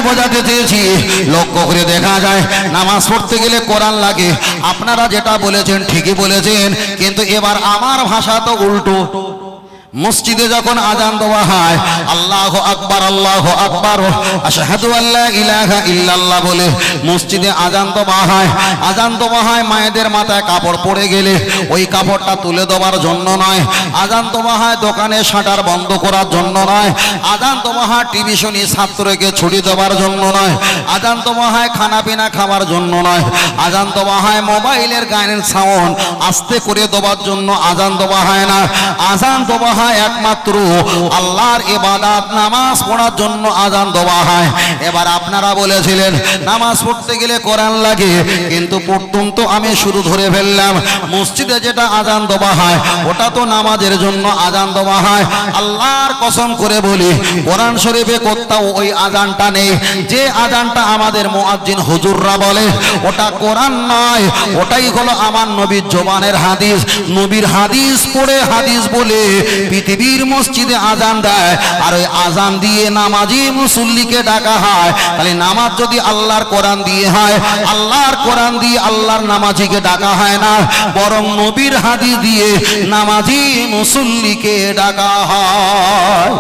বোঝাতে চেয়েছি, লক্ষ্য করে দেখা যায় নামাজ পড়তে গেলে কোরআন লাগে। আপনারা যেটা বলেছেন ঠিকই বলেছেন, কিন্তু এবার আমার ভাষা তো উল্টো। মসজিদে যখন আযান দেওয়া হয় আল্লাহু আকবার আল্লাহু আকবার আশহাদু আল্লা ইলাহা ইল্লাল্লাহ বলে মসজিদে আযান দেওয়া হয়। আযান দেওয়া হয় মায়েদের মাথায় কাপড় পড়ে গেলে ওই কাপড়টা তুলে দেওয়ার জন্য নয়। আযান দেওয়া হয় দোকানে শাটার বন্ধ করার জন্য নয়। আযান দেওয়া হয় টিভিশনি ছাত্রকে ছুটি দেওয়ার জন্য নয়। আযান দেওয়া হয় খানা পিনা খাওয়ার জন্য নয়। আযান দেওয়া হয় মোবাইলের গানের সাউন্ড আস্তে করে দেওয়ার জন্য আযান দেওয়া হয় না। আযান দেওয়া একমাত্র আল্লাহর ইবাদত নামাজ পড়ার জন্য আযান দেওয়া হয়। এবার আপনারা বলেছিলেন নামাজ পড়তে গেলে কোরআন লাগে, কিন্তু প্রথম তো আমি শুরু ধরে ফেললাম মসজিদে যেটা আযান দেওয়া হয় ওটা তো নামাজের জন্য আযান দেওয়া হয়। আল্লাহর কসম করে বলি কোরআন শরীফে কোথাও ওই আযানটা নেই। যে আযানটা আমাদের মুয়াজ্জিন হুজুররা বলে ওটা কোরআন নয়, ওটাই হলো আমার নবীর জবানের হাদিস। নবীর হাদিস পড়ে হাদিস বলে পৃথিবীর মসজিদে আযান দেয়, আর ওই আযান দিয়ে নামাজি মুসল্লিকে ডাকা হয়। তাহলে নামাজ যদি আল্লাহর কোরআন দিয়ে হয়, আল্লাহর কোরআন দিয়ে আল্লাহর নামাজিকে ডাকা হয় না, বরং নবীর হাদিস দিয়ে নামাজি মুসল্লিকে ডাকা হয়।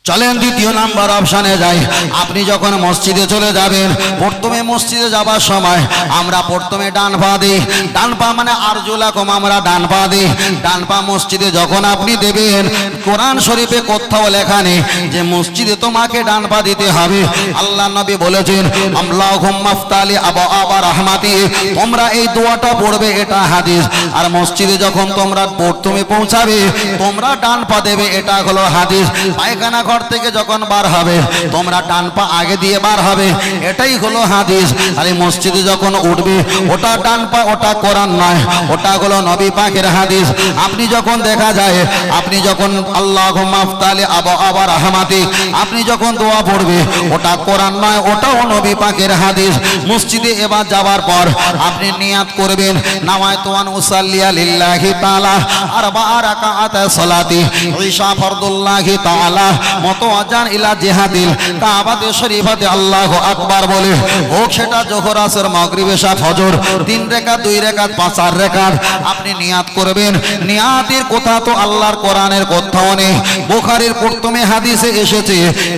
চলেন দ্বিতীয় নাম্বার অপশানে যাই। আপনি যখন মসজিদে চলে যাবেন, প্রথমে মসজিদে যাবার সময় আমরা প্রথমে ডান পা দিই। ডান পা মানে আরজুলাকুম, আমরা ডান পা দিই। ডান পা মসজিদে যখন আপনি দেবেন, কোরআন শরীফে কোথাও লেখা নেই যে মসজিদে তোমাকে ডান পা দিতে হবে। আল্লাহ নবী বলেছেন আল্লাহুম্মা ফতালি আবওয়াবা রাহমাতি, তোমরা এই দোয়াটা পড়বে, এটা হাদিস। আর মসজিদে যখন তোমরা প্রথমে পৌঁছাবে তোমরা ডান পা দেবে, এটা হলো হাদিস। পায়খানা ঘর থেকে যখন বার হবে তোমরা ডান পা আগে দিয়ে বার হবে, এটাই হলো হাদিস। আর এই মসজিদে যখন উঠবে ওটা ডান পা, ওটা কোরআন নয়, ওটা হলো নবী পাকের হাদিস। আপনি যখন দেখা যায় আপনি যখন আল্লাহুম্মা ফতালি আবওয়াবা রাহমাতি আপনি যখন দোয়া পড়বে ওটা কোরআন নয়, ওটাও নবী পাকের হাদিস। মসজিদে এবার যাওয়ার পর আপনি নিয়াত করবেন নাওয়াইতু আন উসাল্লিয়া লিল্লাহি তাআলা আরবা রাকাআত সালাতি ঈশা ফরদুল্লাহি তাআলা মুতাওয়াজ্জান ইলা জিহাদিল কাবাতে শরীফাতে আল্লাহু আকবার বলে হোক সেটা যোহর আসর মাগরিব এশা ফজর 3 রাকাত 2 রাকাত 5 4 রাকাত আপনি নিয়াত করবেন। নিয়াতের কথা তো আল্লাহর কোরআনের কোথাও নেই। বুখারীর প্রথমে হাদিসে এসেছে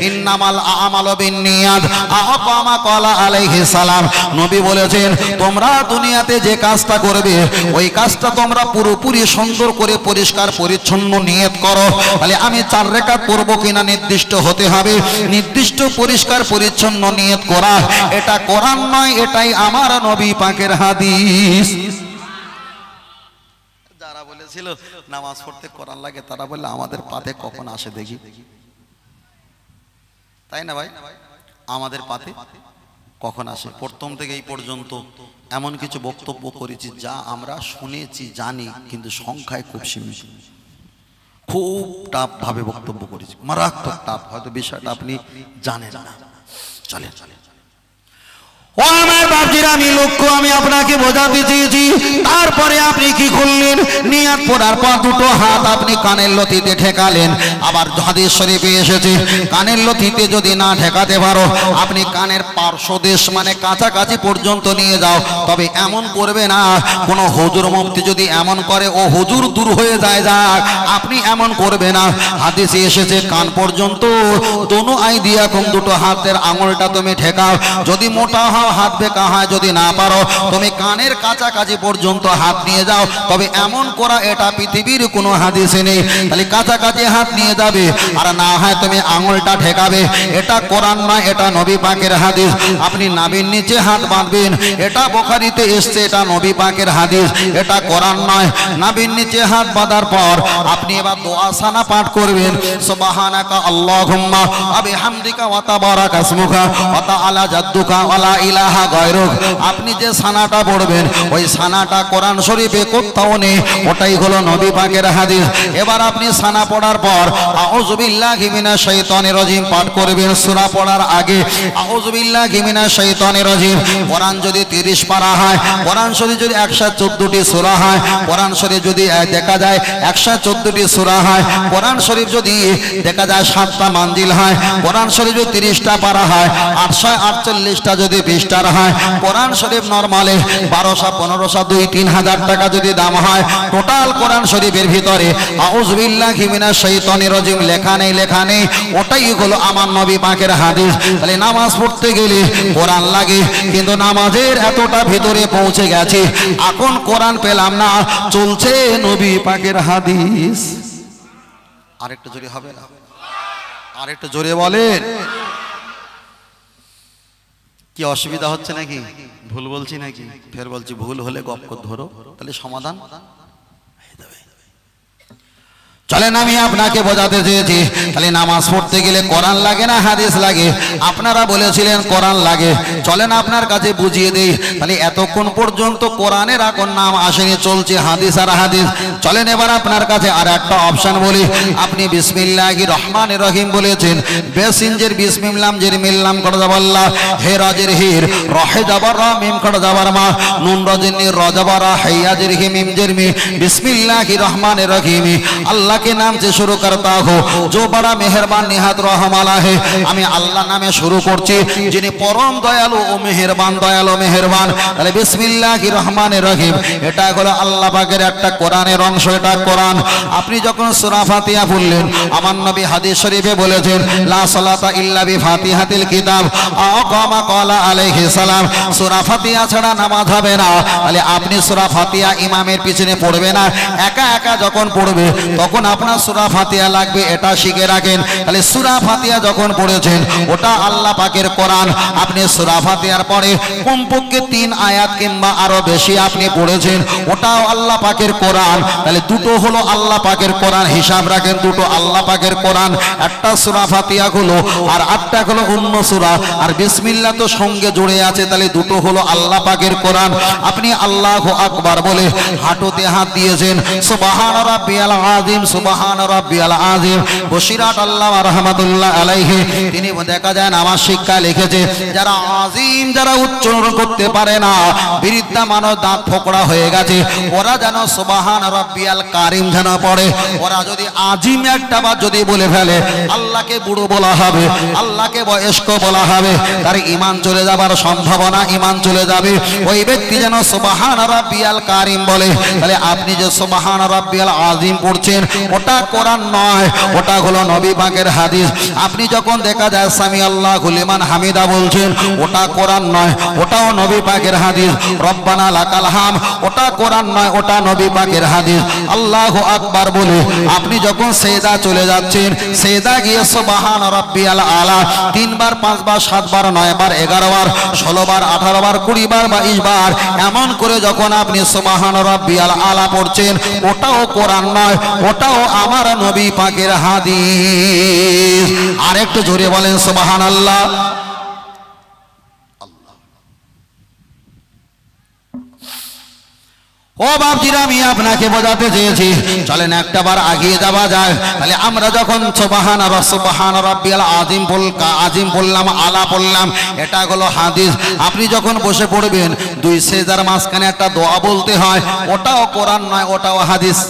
ইন্নামাল আমালু বিন্নিয়াত আকামা ক্বালা আলাইহিস সালাম, নবী বলেছেন তোমরা দুনিয়াতে যে কাজটা করবে ওই কাজটা তোমরা পুরোপুরি সুন্দর করে পরিষ্কার পরিচ্ছন্ন নিয়ত করো। তাহলে আমি 4 রাকাত পড়ব কিনা নির্দিষ্ট হতে হবে, নির্দিষ্ট পরিষ্কার পরিচ্ছন্ন নিয়ত করা, এটা কোরআন নয়, এটাই আমার নবী পাকের হাদিস। যারা বলেছিল নামাজ পড়তে কোরআন লাগে তারা বলে আমাদের পাতে কখন আসে দেখি, তাই না ভাই? আমাদের পাতে কখন আসে? প্রথম থেকে এই পর্যন্ত এমন কিছু বক্তব্য করেছি যা আমরা শুনেছি জানি, কিন্তু সংখ্যায় খুব সীমিত। খুব টাফ ভাবে বক্তব্য করেছি, মারাত্মক টাফ, হয়তো বিষয়টা আপনি জানেন না। চলে চলে ও আমার বাপজিরা, আমি লক্ষ্য আমি আপনাকে বোঝাতে চেয়েছি। তারপরে আপনি কি করলেন? নিয়াত পড়ার পর দুটো হাত আপনি কানের লতিতে ঠেকালেন। আবার হাদিস শরীফে এসেছে কানের লতিতে যদি না ঠেকাতে পারো আপনি কানের পার্শ্বদেশ মানে কাছাকাছি পর্যন্ত নিয়ে যাও, তবে এমন করবে না কোনো হুজুর মুফতি যদি এমন করে ও হুজুর দূর হয়ে যায় যাক, আপনি এমন করবে না। হাদিসে এসেছে কান পর্যন্ত দোনো আই দিয়া কম দুটো হাতের আঙুলটা তুমি ঠেকাও। যদি মোটা হাত বেঁকা হয়, যদি না পারো তুমি কানের কাছাকাছি পর্যন্ত হাত নিয়ে যাও, তবে এমন করা এটা পৃথিবীর কোনো হাদিসে নেই। তাহলে কাছাকাছি হাত নিয়ে যাবে, আর না হয় তুমি আঙুলটা ঠেকাবে, এটা কোরআন নয়, এটা নবী পাকের হাদিস। আপনি নাভির নিচে হাত বাঁধবেন, এটা বুখারীতে এসেছে, এটা নবী পাকের হাদিস, এটা কোরআন নয়। নাভির নিচে হাত বাঁধার পর আপনি এবার দোয়া সানা পাঠ করবেন, সুবহানাকা আল্লাহুম্মা ওয়া বিহামদিকা ওয়া তাবারাকা ইসমুকা ওয়া তাআলা জাদ্দুকা ওয়া লা ইলাহা গায়রুক হোক, আপনি যে সানাটা পড়বেন ওই সানাটা কোরআন শরীফে কোথাও নেই, ওটাই হলো নবী পাকের হাদিস। এবার আপনি সানা পড়ার পর আউযু বিল্লাহি মিনাশ শাইতানির রাজিম পাঠ করবেন। সূরা পড়ার আগে আউযু বিল্লাহি মিনাশ শাইতানির রাজিম। কোরআন যদি 30 পারা হয়, কোরআন শরীফ যদি 114টি সূরা হয়, কোরআন শরীফ যদি দেখা যায় 114টি সূরা হয়, কোরআন শরীফ যদি দেখা যায় 7টা মানজিল হয়, কোরআন শরীফ যদি 30টা পারা হয়, 848টা যদি পৃষ্ঠার হয়, কোরআন শরীফ নরমালে 1200 1500 2-3000 টাকা যদি দাম হয়, টোটাল কোরআন শরীফের ভিতরে আউযু বিল্লাহি মিনাশ শাইতানির রাজিম লেখা নেই, ওটাই হলো আমার নবী পাকের হাদিস। তাহলে নামাজ পড়তে গেলে কোরআন লাগে, কিন্তু নামাজের এতটা ভিতরে পৌঁছে গেছে, এখন কোরআন পেলাম না, চলছে নবী পাকের হাদিস। আরেকটু জোরে হবে না? আরেকটু জোরে বলেন। কি অসুবিধা হচ্ছে নাকি? ভুল বলছি নাকি? ফের বলছি, ভুল হলে গপ্প ধরো, তাহলে সমাধান। চলেন আমি আপনাকে বোঝাতে চেয়েছি, তাহলে নামাজ পড়তে গেলে কোরআন লাগে না হাদিস লাগে? আপনারা বলেছিলেন কোরআন লাগে, চলেন আপনার কাছে বুঝিয়ে দেই। তাহলে এতক্ষণ পর্যন্ত কোরআনের এখন নাম আসেনি, চলছে হাদিস আর হাদিস। চলেন এবার আপনার কাছে আর একটা অপশন বলি। আপনি বিসমিল্লাহির রহমানির রহিম বলেছেন, বেসিনজের বিসমিল্লাম জের মিল্লাম করে যাবাল্লাহ, হে রাজের হির, রহে যাবার রা মিম করে যাবার মা, নুন রাজিনী রজাবারা হাইয়াজের হি মিম জের মি, বিসমিল্লাহির রহমানির রহিম। আল্লাহ के नाम से शुरू करता हो जो बड़ा मेहरबान निहात रहम वाला है। আমি আল্লাহ নামে শুরু করছি যিনি পরম দয়ালু ও মেহেরবান, দয়ালু মেহেরবান। তাহলে বিসমিল্লাহির রহমানির রহিম, এটা হলো আল্লাহ পাকের একটা কোরআনের অংশ, এটা কোরআন। আপনি যখন সূরা ফাতিহা পড়লেন, আমার নবী হাদিস শরীফে বলেছেন, লা সালাতা ইল্লা বিফাতিহাতিল কিতাব আও কামা ক্বালা আলাইহিস সালাম, সূরা ফাতিহা ছাড়া নামাজ হবে না। তাহলে আপনি সূরা ফাতিহা ইমামের পিছনে পড়বে না, একা একা যখন পড়বে তখন আপনার সূরা ফাতিহা লাগবে, এটা শিখে রাখেন। তাহলে সূরা ফাতিহা যখন পড়েছেন ওটা আল্লাহ পাকের কোরআন। আপনি সূরা ফাতিহার পরে কমপক্ষে 3 আয়াত কিংবা আরো বেশি আপনি পড়েছেন, ওটাও আল্লাহ পাকের কোরআন। তাহলে দুটো হলো আল্লাহ পাকের কোরআন, হিসাব রাখেন, দুটো আল্লাহ পাকের কোরআন। একটা সূরা ফাতিহা হলো আর আটটা হলো অন্য সূরা, আর বিসমিল্লাহ তো সঙ্গে জুড়ে আছে, তাহলে দুটো হলো আল্লাহ পাকের কোরআন। আপনি আল্লাহু আকবার বলে হাঁটুতে হাত দিয়েছেন, সুবহান রাব্বিয়াল আযীম, সুবহান রাব্বিয়াল আযীম। বশিরাত আল্লাহ রাহমাতুল্লাহ আলাইহি, তিনি দেখা যায় নামাজ শিক্ষা লিখেছে, যারা আযীম, যারা উচ্চারণ করতে পারে না, বৃদ্ধা মানুষ দাঁত ফোকড়া হয়ে গেছে, ওরা যেন সুবহান রাব্বিয়াল কারীম যেন পড়ে। ওরা যদি আযীম একটা বার যদি বলে ফেলে, আল্লাহকে বুড়ো বলা হবে, আল্লাহকে বয়স্ক বলা হবে, তার ঈমান চলে যাবার সম্ভাবনা, ঈমান চলে যাবে। ওই ব্যক্তি যেন সুবহান রাব্বিয়াল কারীম বলে। তাহলে আপনি যে সুবহান রাব্বিয়াল আযীম পড়ছেন ওটা কোরআন নয়, ওটা হলো নবী পাকের হাদিস। আপনি যখন দেখা যায় সামি আল্লাহু লিমান হামিদা বলছেন, ওটা কোরআন নয়, ওটাও নবী পাকের হাদিস। রব্বানা লাকাল হাম, ওটা কোরআন নয়, ওটা নবী পাকের হাদিস। আল্লাহু আকবার বলে আপনি যখন সেজদা চলে যাচ্ছেন, সেজদা গিয়ে সুবহান রাব্বিয়াল আলা 3 বার 5 বার 7 বার 9 বার 11 বার 16 বার 18 বার 20 বার 22 বার এমন করে যখন আপনি সুবহান রাব্বিয়াল আলা পড়ছেন, ওটাও কোরআন নয়, ওটাও আমার নবী পাকের হাদিস। আরেকটু জোরে বলেন সুবহানাল্লাহ। ও বাপজিরা, আমি আপনাকে বোঝাতে চেয়েছি, চলেন একটা বার আগিয়ে যাওয়া যায়। তাহলে আমরা যখন সুবহান রাব্বিয়াল আযীম বললাম, আলা বললাম, এটা হলো হাদিস। আপনি যখন বসে পড়বেন, 2 সেজদার মাঝখানে একটা দোয়া বলতে হয়, ওটাও কোরআন নয়, ওটাও হাদিস।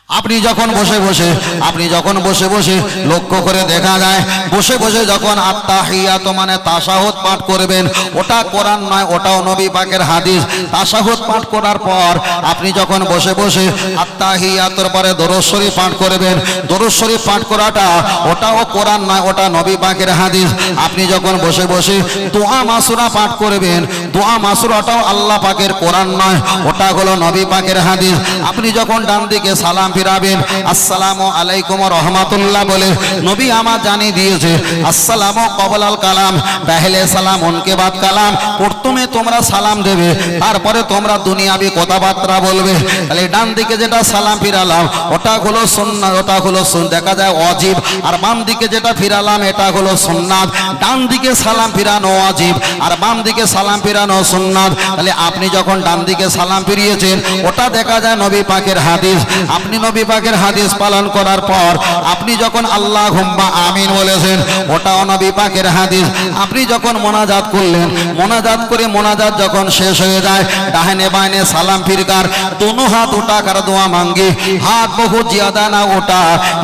আপনি যখন বসে বসে লক্ষ্য করে দেখা যায়, বসে বসে যখন আত্তাহিয়াত মানে তাশাহুদ পাঠ করবেন, ওটা কোরআন নয়, ওটাও নবী পাকের হাদিস। তাশাহুদ পাঠ করার পর আপনি যখন বসে বসে আত্তাহিয়াতের পরে দরুদ শরীফ পাঠ করবেন, দরুদ শরীফ পাঠ করাটা ওটাও কোরআন নয়, ওটা নবী পাকের হাদিস। আপনি যখন বসে বসে দোয়া মাসুরা পাঠ করবেন, দোয়া মাসুরাটাও আল্লাহ পাকের কোরআন নয়, ওটা হলো নবী পাকের হাদিস। আপনি যখন ডান দিকে সালাম ফিরাবেন আসসালামু আলাইকুম ওয়া রাহমাতুল্লাহ বলে নবী আমার জানিয়ে দিয়েছে আসসালামু ক্বাবলাল কালাম পহলে সালাম উনকে বাদ কালাম। প্রথমে তোমরা সালাম দেবে, তারপরে তোমরা দুনিয়াবি কথাবার্তা বলবে। তাহলে ডান দিকে যেটা সালাম ফিরালাম ওটা হলো সুন্নাত, ওটা হলো দেখা যায় ওয়াজিব। আর বাম দিকে যেটা ফিরালাম এটা হলো সুন্নাত। ডান দিকে সালাম ফিরানো ওয়াজিব আর বাম দিকে সালাম ফিরানো সুন্নাত। তাহলে আপনি যখন ডান দিকে সালাম ফিরিয়েছেন ওটা দেখা যায় নবী পাকের হাদিস। আপনি নবী পাকের হাদিস পালন করার পর আপনি যখন আল্লাহুম্মা আমিন বলেছেন ওটাও নবী পাকের হাদিস। আপনি যখন মোনাজাত করলেন, মোনাজাত করে মোনাজাত যখন শেষ হয়ে যায় ডানে বাঁয়ে সালাম ফিরকার दोनों हाथ उठाकर दुआ मांगी, हाथ बहुत ज्यादा ना उठा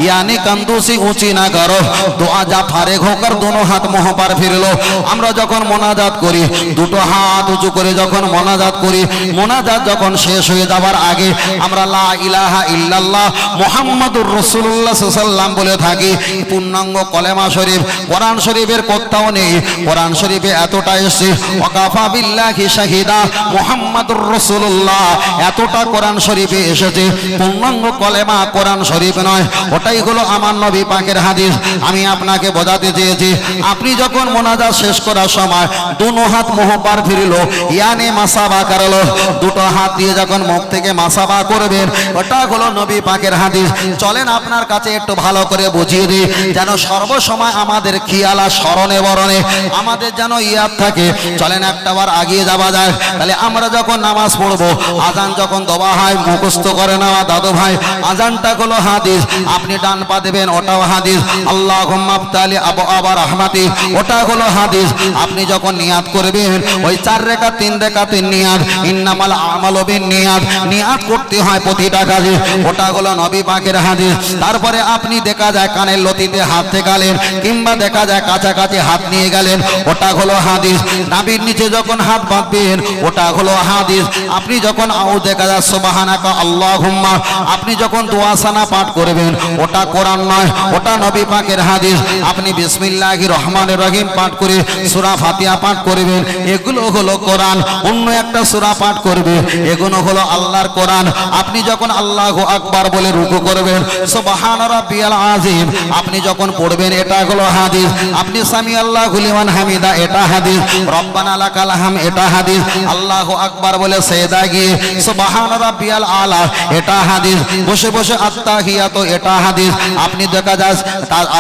यानी कंधों से ऊंची ना करो, दुआ जा फारेग होकर दोनों हाथ मुंह पर फिर लो। আমরা যখন মোনাজাত করি দুটো হাত উঁচু করে যখন মোনাজাত করি, মোনাজাত যখন শেষ হয়ে যাবার আগে আমরা লা ইলাহা ইল্লাল্লাহ মুহাম্মাদুর রাসূলুল্লাহ সাল্লাল্লাহু আলাইহি ওয়াসাল্লাম বলে থাকি। পূর্ণাঙ্গ কলেমা শরীফ কোরআন শরীফের কোথাও নেই। কোরআন শরীফে এতটা এসেছে ওয়াকাফা বিল্লাহি শাহিদা মুহাম্মাদুর রাসূলুল্লাহ, এতটা কোরআন শরীফে এসেছে। পূর্ণাঙ্গ কলেমা কোরআন শরীফ নয়, ওটাই হলো আমার নবী পাকের হাদিস। আমি আপনাকে বোঝাতে চেয়েছি আপনি যখন মোনাজাত শেষ করার সময় দুনো হাত মুখ পার ফিরলো ইয়ানি মাসাবা করলো, দুটো হাত দিয়ে যখন মুখ থেকে মাসাবা করবেন ওটা হলো নবী পাকের হাদিস। চলেন আপনার কাছে একটু ভালো করে বুঝিয়ে দিই যেন সর্বসময় আমাদের খেয়াল আর স্মরণে বরণে আমাদের যেন ইয়াদ থাকে। চলেন একটাবার আগিয়ে যাওয়া যায়। তাহলে আমরা যখন নামাজ পড়বো আজান যখন দোয়া হয় মুখস্থ করে নেওয়া দাদু ভাই, আজানটা হলো হাদিস। আপনি ডান পা দেবেন ওটাও হাদিস। আল্লাহুম্মা আফতালি আবওয়াবা রাহমাতি ওটা হলো হাদিস। আপনি যখন নিয়াত করবেন ওই 4 রাকাত 3 রাকাতের নিয়াত, ইন্নামাল আমালু বিন্নিয়াত, নিয়াত করতে হয় প্রতিটা কাজে, ওটা হলো নবী পাকের হাদিস। তারপরে আপনি দেখা যায় কানের লতিতে হাত ঠেকালেন কিংবা দেখা যায় কাছাকাছি হাত নিয়ে গেলেন ওটা হলো হাদিস। নাভির নিচে যখন হাত বাঁধবেন ওটা হলো হাদিস। আপনি যখন দেখা যায় সুবহানাকা আল্লাহুম্মা আপনি যখন দোয়া সানা পাঠ করবেন ওটা কোরআন নয়, ওটা নবী পাকের হাদিস। আপনি বিসমিল্লাহির রহমানির রহিম পাঠ করে সূরা ফাতিহা পাঠ করবেন, এগুলো হলো কোরআন। অন্য একটা সূরা পাঠ করবে, এগুলো হলো আল্লাহর কোরআন। আপনি যখন আল্লাহু আকবার বলে রুকু করবেন সুবহান রাব্বিয়াল আযীম আপনি যখন পড়বেন এটা হলো হাদিস। আপনি সামি আল্লাহু লিমান হামিদা এটা হাদিস, রব্বানা লাকাল হাম এটা হাদিস। আল্লাহু আকবার বলে সেজদা গিয়ে সুবহান রাব্বিয়াল আলা এটা হাদিস। বসে বসে আত্তাহিয়াতু এটা হাদিস। আপনি দেখা যায়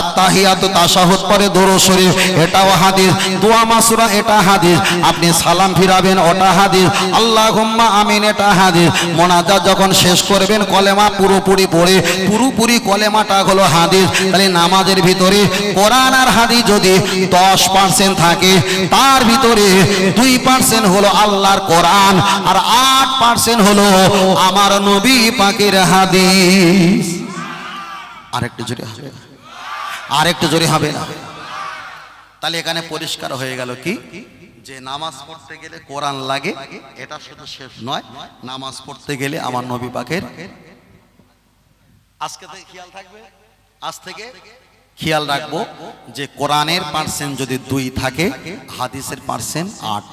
আত্তাহিয়াতু তাশাহুদ পরে দুরূদ শরীফ এটাও হাদিস। দোয়া মাসুরা এটা হাদিস। আপনি সালাম ফিরাবেন ওটা হাদিস। আল্লাহুম্মা আমিন এটা হাদিস। মোনাজাত যখন শেষ করবেন কলেমা পুরোপুরি পড়ে পুরোপুরি কলেমাটা হলো হাদিস। তাহলে নামাজের ভিতরে কোরআন আর হাদিস যদি 10% থাকে তার ভিতরে 2% হলো আল্লাহর কোরআন আর 8% হলো আমার নবী পাকের হাদিস। আরেকটু জোরে হবে, আরেকটু জোরে হবে না? তাহলে এখানে পরিষ্কার হয়ে গেল কি যে নামাজ পড়তে গেলে কোরআন লাগে, এটা শুধু শেষ নয়, নামাজ পড়তে গেলে আমার নবী পাকের আজকে থেকে খেয়াল থাকবে, আজ থেকে খেয়াল রাখবো যে কোরআনের পার্সেন্ট যদি 2 থাকে হাদিসের পার্সেন্ট 8,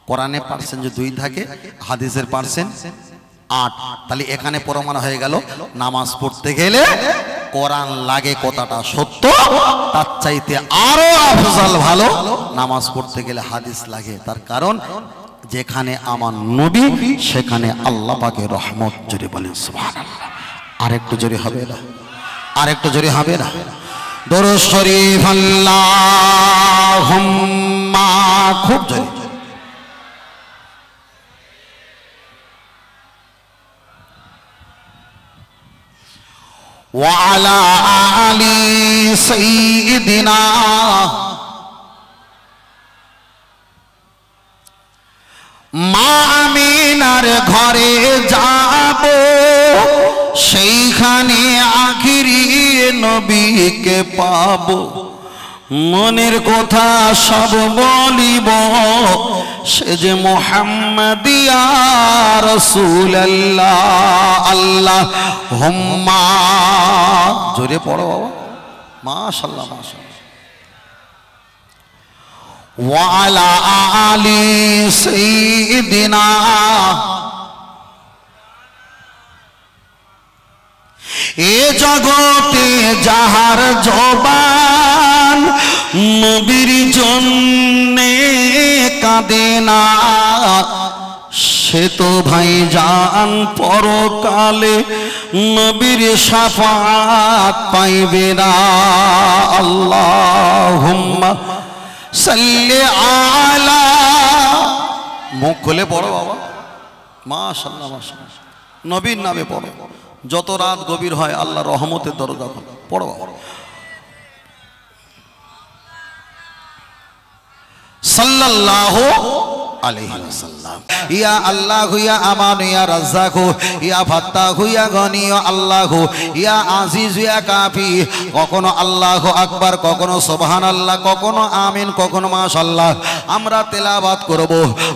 কোরআনের পার্সেন্ট যদি 2 থাকে হাদিসের পার্সেন্ট 8। তাহলে এখানে প্রমাণ হয়ে গেল নামাজ পড়তে গেলে কোরআন লাগে, কথাটা সত্য। তার চাইতে আরো আফজাল ভালো নামাজ পড়তে গেলে হাদিস লাগে। তার কারণ যেখানে আমার নবী সেখানে আল্লাহ পাকের রহমত। জোরে বলেন সুবহানাল্লাহ। আরেকটু জোরে হবে না? আরেকটু জোরে হবে না? দরুদ শরীফ আল্লাহুম্মা, খুব জোরে। ওয়ালা আলি সাইয়্যিদিনা মা আমিনার ঘরে যাব, সেইখানে আখিরি নবীকে পাব। মনের কথা সব বলিব, সে যে মুহাম্মাদিয়া রাসূলুল্লাহ। আল্লাহুম্মা, জোরে পড়ো বাবা, মাশাআল্লাহ মাশাআল্লাহ। ওয়া আলা আলি সাইয়্যিদিনা এ জগতে যাহার জবান নবীর জন্যে কাঁদে না, সে তো ভাই জান পরকালে নবীর শাফাত পাইবে না। আল্লাহুম্মা সাল্লি আলা, মুখ খুলে পড়ো বাবা, মাশাআল্লাহ মাশাআল্লাহ, নবীর নামে পড়ো। যত রাত গভীর হয় আল্লাহ রহমতের দরজা খোলে, পড়ো বাবা। সাল্লাল্লাহু আলাইহি ওয়াসাল্লাম। ইয়া আল্লাহু ইয়া আমান ইয়া রাজ্জাকু ইয়া ফাত্তাহু ইয়া গনি আল্লাহু ইয়া আজিজ ইয়া কাফি। কখনো আল্লাহু আকবার, কখনো সুবহানাল্লাহ, কখনো আমিন, কখনো মাশাআল্লাহ আমরা তেলাওয়াত করব।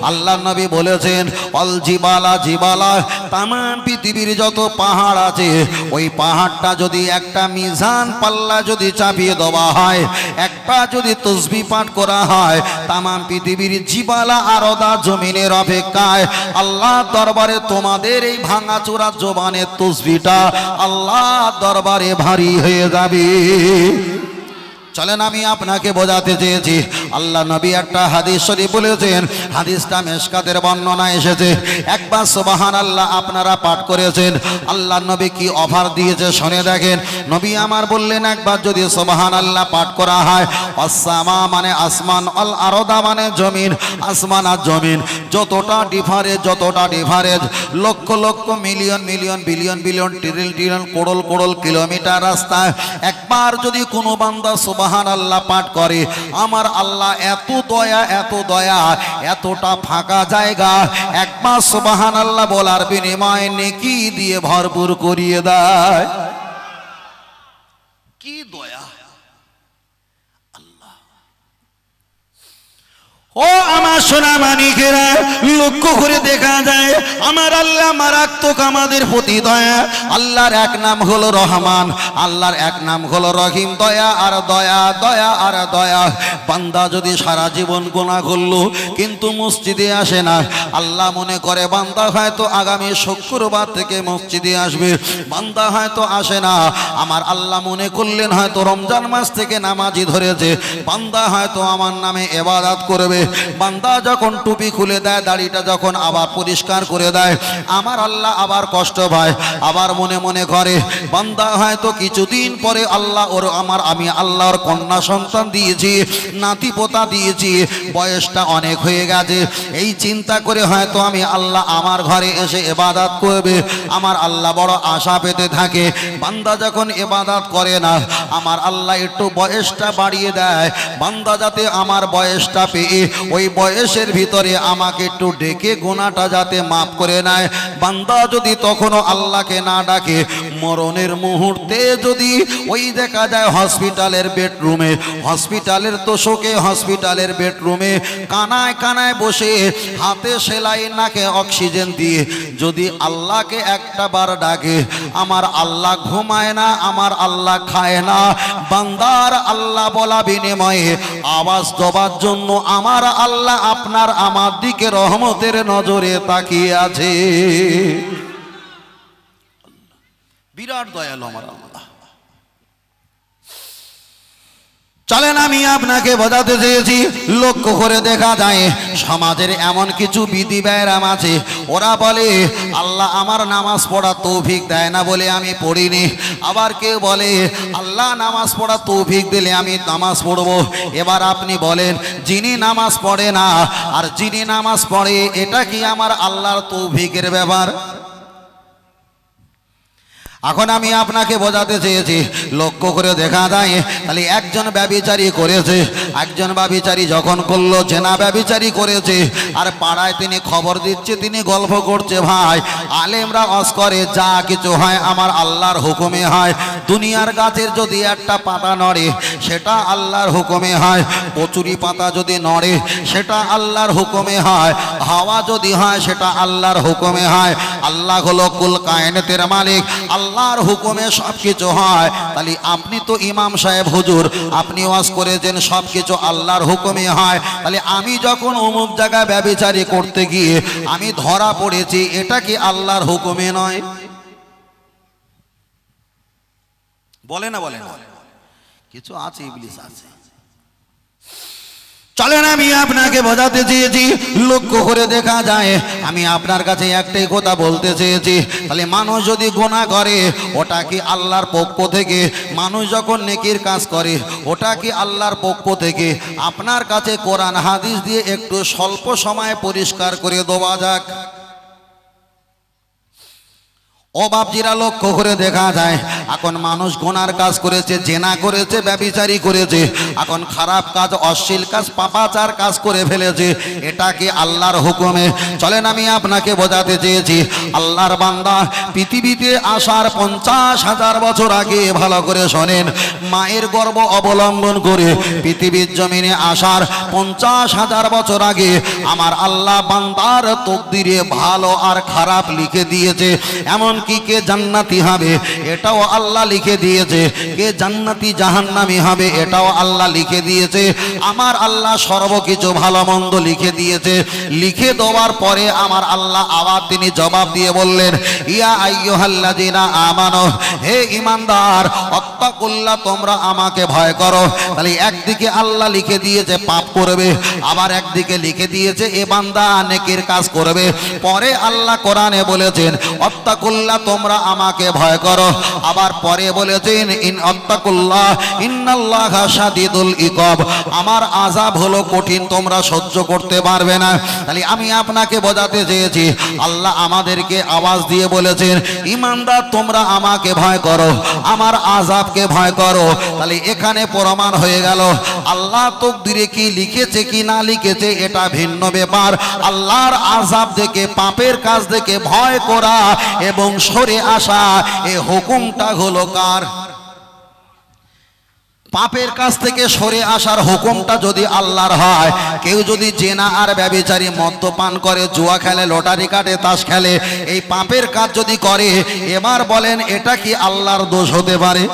আল্লাহর নবী বলেছেন অল জিবালা জিবালা, তাম পৃথিবীর যত পাহাড় আছে ওই পাহাড়টা যদি একটা মিজান পাল্লা যদি চাপিয়ে দেওয়া হয়, একটা যদি তাসবিহ পাঠ করা হয়, তাম পৃথিবীর জিবালা আর জমিনের অপেক্ষায় আল্লাহ দরবারে তোমাদের এই ভাঙাচোরা জবানের তাসবিহটা আল্লাহ দরবারে ভারী হয়ে যাবে। চলেন আমি আপনাকে বোঝাতে চেয়েছি, আল্লাহ নবী একটা হাদিস শরীফ বলেছেন, হাদিসটা মেশকাতের বর্ণনা এসেছে। একবার সুবহানাল্লাহ আপনারা পাঠ করেছেন, আল্লাহ নবী কি অফার দিয়েছে শুনে দেখেন। নবী আমার বললেন একবার যদি সুবহানাল্লাহ পাঠ করা হয়, আসসামা মানে আসমান, আল আরদা মানে জমিন, আসমান আর জমিন যতটা difference lakh lakh million million billion billion trillion trillion crore crore kilometre রাস্তা, একবার যদি কোনো বান্দা সুবহানাল্লাহ পাঠ করে, আমার আল্লাহ এত দয়া এতটা ফাঁকা জায়গা একবার সুবহানাল্লাহ বলার বিনিময়ে নেকি দিয়ে ভরপুর করিয়ে দেয়। কি দয়া আল্লাহ! ও আমার সোনা মানিকেরা, লক্ষ্য করে দেখা যায় আমার আল্লাহ মারাত্মক আমাদের প্রতি দয়া। আল্লাহর এক নাম হলো রহমান, আল্লাহর এক নাম হলো রহিম। দয়া আর দয়া, দয়া আর দয়া। বান্দা যদি সারা জীবন গুনাহ করলো কিন্তু মসজিদে আসে না, আল্লাহ মনে করে বান্দা হয়তো আগামী শুক্রবার থেকে মসজিদে আসবে, বান্দা হয়তো আসে না। আমার আল্লাহ মনে করলেন হয়তো রমজান মাস থেকে নামাজি ধরেছে, বান্দা হয়তো আমার নামে ইবাদত করবে। বান্দা যখন টুপি খুলে দেয়, দাড়িটা যখন আবার পরিষ্কার করে দেয়, আমার আল্লাহ আবার কষ্ট পায়, আবার মনে মনে করে বান্দা হয়তো কিছুদিন পরে আল্লাহ আমি আল্লাহর কন্যা সন্তান দিয়েছি, নাতি পোতা দিয়েছি, বয়সটা অনেক হয়ে গেছে, এই চিন্তা করে হয়তো আমি আল্লাহ আমার ঘরে এসে ইবাদত করবে। আমার আল্লাহ বড় আশা পেতে থাকে। বান্দা যখন ইবাদত করে না, আমার আল্লাহ একটু বয়সটা বাড়িয়ে দেয়, বান্দা যাতে আমার বয়সটা পেয়ে ওই বয়সের ভিতরে আমাকে একটু ডেকে গুনাহটা যাতে মাফ করে নেয়। বান্দা যদি তখনও আল্লাহকে না ডাকে, মরণের মুহূর্তে যদি ওই দেখা যায় হসপিটালের বেডরুমে, হসপিটালের তোষকে, হসপিটালের বেডরুমে কানায় কানায় বসে হাতে সেলাই, নাকে অক্সিজেন দিয়ে যদি আল্লাহকে একটা বার ডাকে, আমার আল্লাহ ঘুমায় না, আমার আল্লাহ খায় না। বান্দার আল্লাহ বলা বিনিময়ে আওয়াজ দেওয়ার জন্য আমার আল্লাহ আপনার আমার দিকে রহমতের নজরে তাকিয়ে আছে। বিরাট দয়ালু আমার আল্লাহ। চলেন আমি আপনাকে বোঝাতে চেয়েছি, লক্ষ্য করে দেখা যায় সমাজের এমন কিছু বিধি ব্যায়াম আছে, ওরা বলে আল্লাহ আমার নামাজ পড়া তৌফিক দেয় না বলে আমি পড়িনি। আবার কেউ বলে আল্লাহ নামাজ পড়া তৌফিক দিলে আমি নামাজ পড়ব। এবার আপনি বলেন, যিনি নামাজ পড়ে না আর যিনি নামাজ পড়ে, এটা কি আমার আল্লাহর তৌফিকের ব্যাপার? এখন আমি আপনাকে বোঝাতে চেয়েছি, লক্ষ্য করে দেখা যায় তাহলে একজন ব্যভিচারী করেছে, একজন ব্যভিচারী যখন করলো, জেনা ব্যভিচারী করেছে, আর পাড়ায় তিনি খবর দিচ্ছে, তিনি গল্প করছে, ভাই আলেমরা ওয়াজ করে যা কিছু হয় আমার আল্লাহর হুকুমে হয়। দুনিয়ার গাছের যদি একটা পাতা নড়ে সেটা আল্লাহর হুকুমে হয়, কচুরি পাতা যদি নড়ে সেটা আল্লাহর হুকুমে হয়, হাওয়া যদি হয় সেটা আল্লাহর হুকুমে হয়। আল্লাহ হলো কুল কায়নাতের মালিক, আল্লাহর হুকুমে সব কিছু হয়। তাহলে আপনি তো ইমাম সাহেব হুজুর, আপনি ওয়াজ করেছেন সব কিছু আল্লাহর হুকুমে হয়, তাহলে আমি যখন অমুক জায়গায় ব্যভিচারী করতে গিয়ে আমি ধরা পড়েছি, এটা কি আল্লাহর হুকুমে নয়? বলে না বলে না, কিছু আছে, ইবলিস আছে। চলেন আমি আপনাকে বোঝাতে চেয়েছি, লক্ষ্য করে দেখা যায়, আমি আপনার কাছে একটাই কথা বলতে চেয়েছি, তাহলে মানুষ যদি গুনাহ করে ওটা কি আল্লাহর পক্ষ থেকে? মানুষ যখন নেকির কাজ করে ওটা কি আল্লাহর পক্ষ থেকে? আপনার কাছে কোরআন হাদিস দিয়ে একটু স্বল্প সময়ে পরিষ্কার করে দেওয়া যাক। ও বাপজিরা, লক্ষ্য করে দেখা যায় এখন মানুষ গুনার কাজ করেছে, জেনা করেছে, ব্যভিচারী করেছে, এখন খারাপ কাজ, অশ্লীল কাজ, পাপাচার কাজ করে ফেলেছে, এটা কি আল্লাহর হুকুমে? চলেন আমি আপনাকে বোঝাতে চেয়েছি, আল্লাহর বান্দা পৃথিবীতে আসার 50,000 বছর আগে, ভালো করে শোনেন, মায়ের গর্ভ অবলম্বন করে পৃথিবীর জমিনে আসার 50,000 বছর আগে আমার আল্লাহ বান্দার তকদিরে ভালো আর খারাপ লিখে দিয়েছে। এমন কি কে জান্নাতি হবে এটাও আল্লাহ লিখে দিয়েছে, কে জান্নাতি জাহান্নামী হবে এটাও আল্লাহ লিখে দিয়েছে। আমার আল্লাহ সর্বকিছু ভালো মন্দ লিখে দিয়েছে। লিখে দেওয়ার পরে আমার আল্লাহ আবার তিনি জবাব দিয়ে বললেন, ইয়া আইয়ুহাল্লাযিনা আমানু, হে ঈমানদার, আত্তাকুল্লাহ, তোমরা আমাকে ভয় করো। তাহলে একদিকে আল্লাহ লিখে দিয়েছে পাপ করবে, আবার একদিকে লিখে দিয়েছে এ বান্দা নেকির কাজ করবে। পরে আল্লাহ কোরআনে বলেছেন আত্তাকুল্লাহ, তোমরা আমাকে ভয় করো, আবার পরে বলেছেন ইন আত্তাকুল্লাহ ইন্নাল্লাহা শাদীদুল ইকাব, আমার আযাব হলো কঠিন, তোমরা সহ্য করতে পারবে না। তাহলে আমি আপনাকে বোঝাতে চেয়েছি, আল্লাহ আমাদেরকে আওয়াজ দিয়ে বলেছেন ঈমানদার তোমরা আমাকে ভয় করো, আমার আযাবকে ভয় করো। তাহলে এখানে প্রমাণ হয়ে গেল আল্লাহ তাকদীরে কি লিখেছে কি না লিখেছে এটা ভিন্ন ব্যাপার। আল্লাহর আযাব দেখে, পাপের কাজ দেখে ভয় করা এবং সরে আসা, এ হুকুমটা হলো কার? পাপের কাছ থেকে সরে আসার হুকুমটা যদি আল্লাহর হয়, কেউ যদি জেনা আর ব্যভিচারী, মদ্যপান করে, জুয়া খেলে, লটারি কাটে, তাস খেলে, এই পাপের কাজ যদি করে, এবার বলেন এটা কি আল্লাহর দোষ হতে পারে?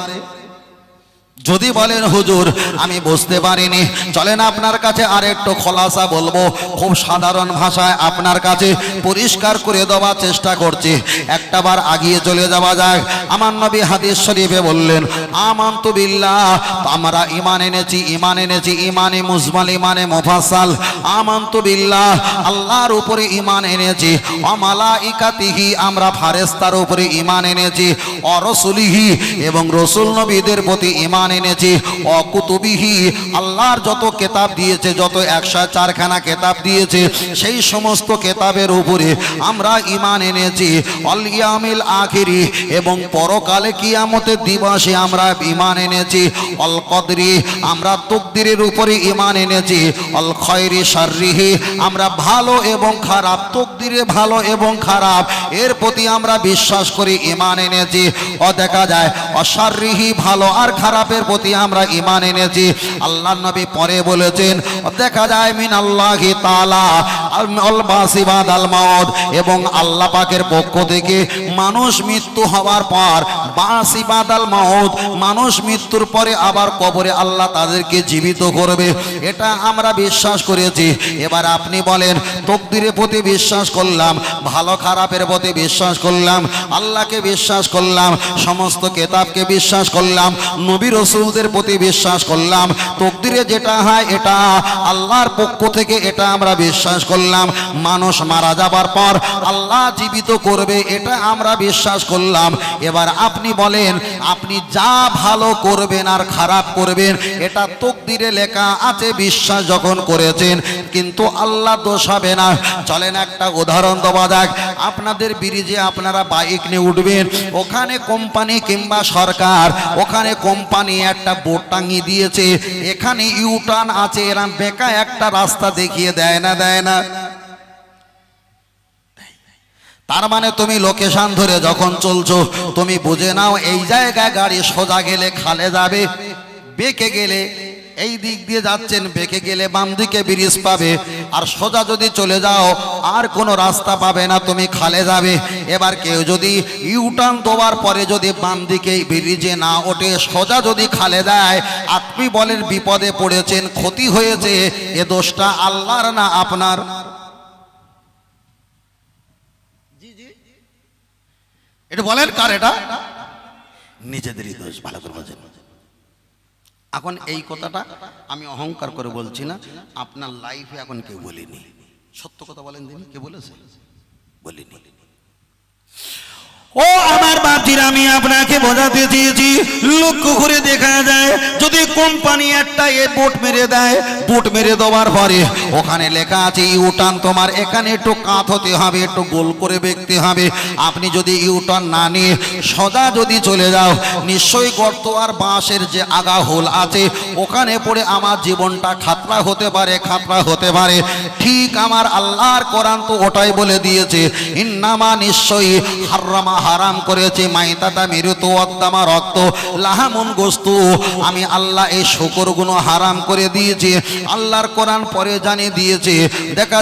যদি বলেন হুজুর আমি বুঝতে পারিনি, চলেন আপনার কাছে আরেকটু খোলাসা বলবো, খুব সাধারণ ভাষায় আপনার কাছে পরিষ্কার করে দেওয়ার চেষ্টা করছি। একটাবার আগিয়ে চলে যাওয়া যাক। আমার নবী হাদিস শরীফে বললেন আমানতু বিল্লাহ, আমরা ঈমান এনেছি, ঈমান এনেছি, ঈমানে মুজমাল, ঈমানে মুফাসসাল। আমানতু বিল্লাহ, আল্লাহর উপরে ঈমান এনেছি, ওয়া মালাইকাতিহি, আমরা ফেরেশতার উপরে ঈমান এনেছি, ওয়া রাসূলিহি, এবং রাসূল নবীদের প্রতি ঈমান এনেছি, ও কুতুবিহি, আল্লাহর যত কিতাব দিয়েছে, যত 104খানা কিতাব দিয়েছে, সেই সমস্ত কিতাবের উপরে আমরা ঈমান এনেছি, অল ইয়াউমিল আখিরি, এবং পরকালে কিয়ামতের দিবসে আমরা ঈমান এনেছি, অল কদরি, আমরা তাকদীরের উপরে ঈমান এনেছি, অল খায়রি শাররিহি, আমরা ভালো এবং খারাপ, তাকদীরে ভালো এবং খারাপ এর প্রতি আমরা বিশ্বাস করি, ঈমান এনেছি। ও দেখা যায় অশাররিহি, ভালো আর খারাপের প্রতি আমরা ঈমান এনেছি। আল্লাহর নবী পরে বলেছেন দেখা যায় মিনাল্লাহি তাআলা আল বাসি বাদাল মাউত, এবং আল্লাহ পাকের পক্ষ থেকে মানুষ মৃত্যু হওয়ার পর, বাসি বাদাল মাউত, মানুষ মৃত্যুর পরে আবার কবরে আল্লাহ তাদেরকে জীবিত করবে, এটা আমরা বিশ্বাস করেছি। এবার আপনি বলেন তাকদীরের প্রতি বিশ্বাস করলাম, ভালো খারাপের প্রতি বিশ্বাস করলাম, আল্লাহকে বিশ্বাস করলাম, সমস্ত কিতাবকে বিশ্বাস করলাম, নবী রাসূলদের প্রতি বিশ্বাস করলাম, তাকদীরে যেটা হয় এটা আল্লাহর পক্ষ থেকে, এটা আমরা বিশ্বাস করলাম। মানুষ মারা যাবার পর আল্লাহ জীবিত করবে, এটা আমরা বিশ্বাস করলাম। এবার আপনি বলেন আপনি যা ভালো করবেন আর খারাপ করবেন এটা তাকদীরে লেখা আছে, বিশ্বাস যখন করেছেন, কিন্তু আল্লাহ দোষ হবে না। চলেন একটা উদাহরণ দেওয়া যাক। আপনাদের ব্রিজে আপনারা বাইক নিয়ে উঠবেন, ওখানে কোম্পানি কিংবা সরকার, ওখানে কোম্পানি একটা বোর্ড টাঙিয়ে দিয়েছে, এখানে ইউটার্ন আছে, এরা বেকা একটা রাস্তা দেখিয়ে দেয় না, দেয় না? তার মানে তুমি লোকেশন ধরে যখন চলছো, তুমি বুঝে নাও এই জায়গায় গাড়ি সোজা গেলে খালে যাবে, বেঁকে গেলে এই দিক দিয়ে যাচ্ছেন, বেঁকে গেলে বাম দিকে ব্রিজ পাবে, আর সোজা যদি চলে যাও আর কোনো রাস্তা পাবে না, তুমি খালে যাবে। এবার কেউ যদি ইউটার্ন দেওয়ার পরে যদি বাম দিকে ব্রিজে না ওঠে, সোজা যদি খালে দেয়, আপনি বলেন বিপদে পড়েছেন, ক্ষতি হয়েছে, এ দোষটা আল্লাহর না আপনার? এটা বলেন কার? এটা নিজেদেরই দোষ। ভালো করে বোঝেন। এখন এই কথাটা আমি অহংকার করে বলছি না, আপনার লাইফে এখন কেউ বলিনি। সত্য কথা বলেন দিন, কে বলেছে? বলিনি। ও আমার বাপজিরা, আমি আপনাকে বোঝাতে চেয়েছি, লক্ষ্য করে দেখা যায় যদি কোম্পানি একটা বোট মেরে দেয়, বোট মেরে দেওয়ার পরে ওখানে লেখা আছে ইউটার্ন, তোমার এখানে একটু কাত হতে হবে, একটু গোল করে বেঁকতে হবে। আপনি যদি ইউটার্ন না নিয়ে সোজা যদি চলে যাও, নিশ্চয়ই গর্ত আর বাঁশের যে আগা হোল আছে ওখানে পড়ে আমার জীবনটা খাতরা হতে পারে, খাতরা হতে পারে। ঠিক আমার আল্লাহর কোরআন তো ওটাই বলে দিয়েছে, ইন্নামা নিশ্চয়ই হারামা, হারাম করেছে, মাইতাতা মৃত ওয়াদ্দামা রক্ত লাহামুন গোস্ত, আমি আল্লাহ এই শুকরগুলো হারাম করে দিয়েছি। আল্লাহর কোরআন পরে জানিয়ে দিয়েছে। দেখা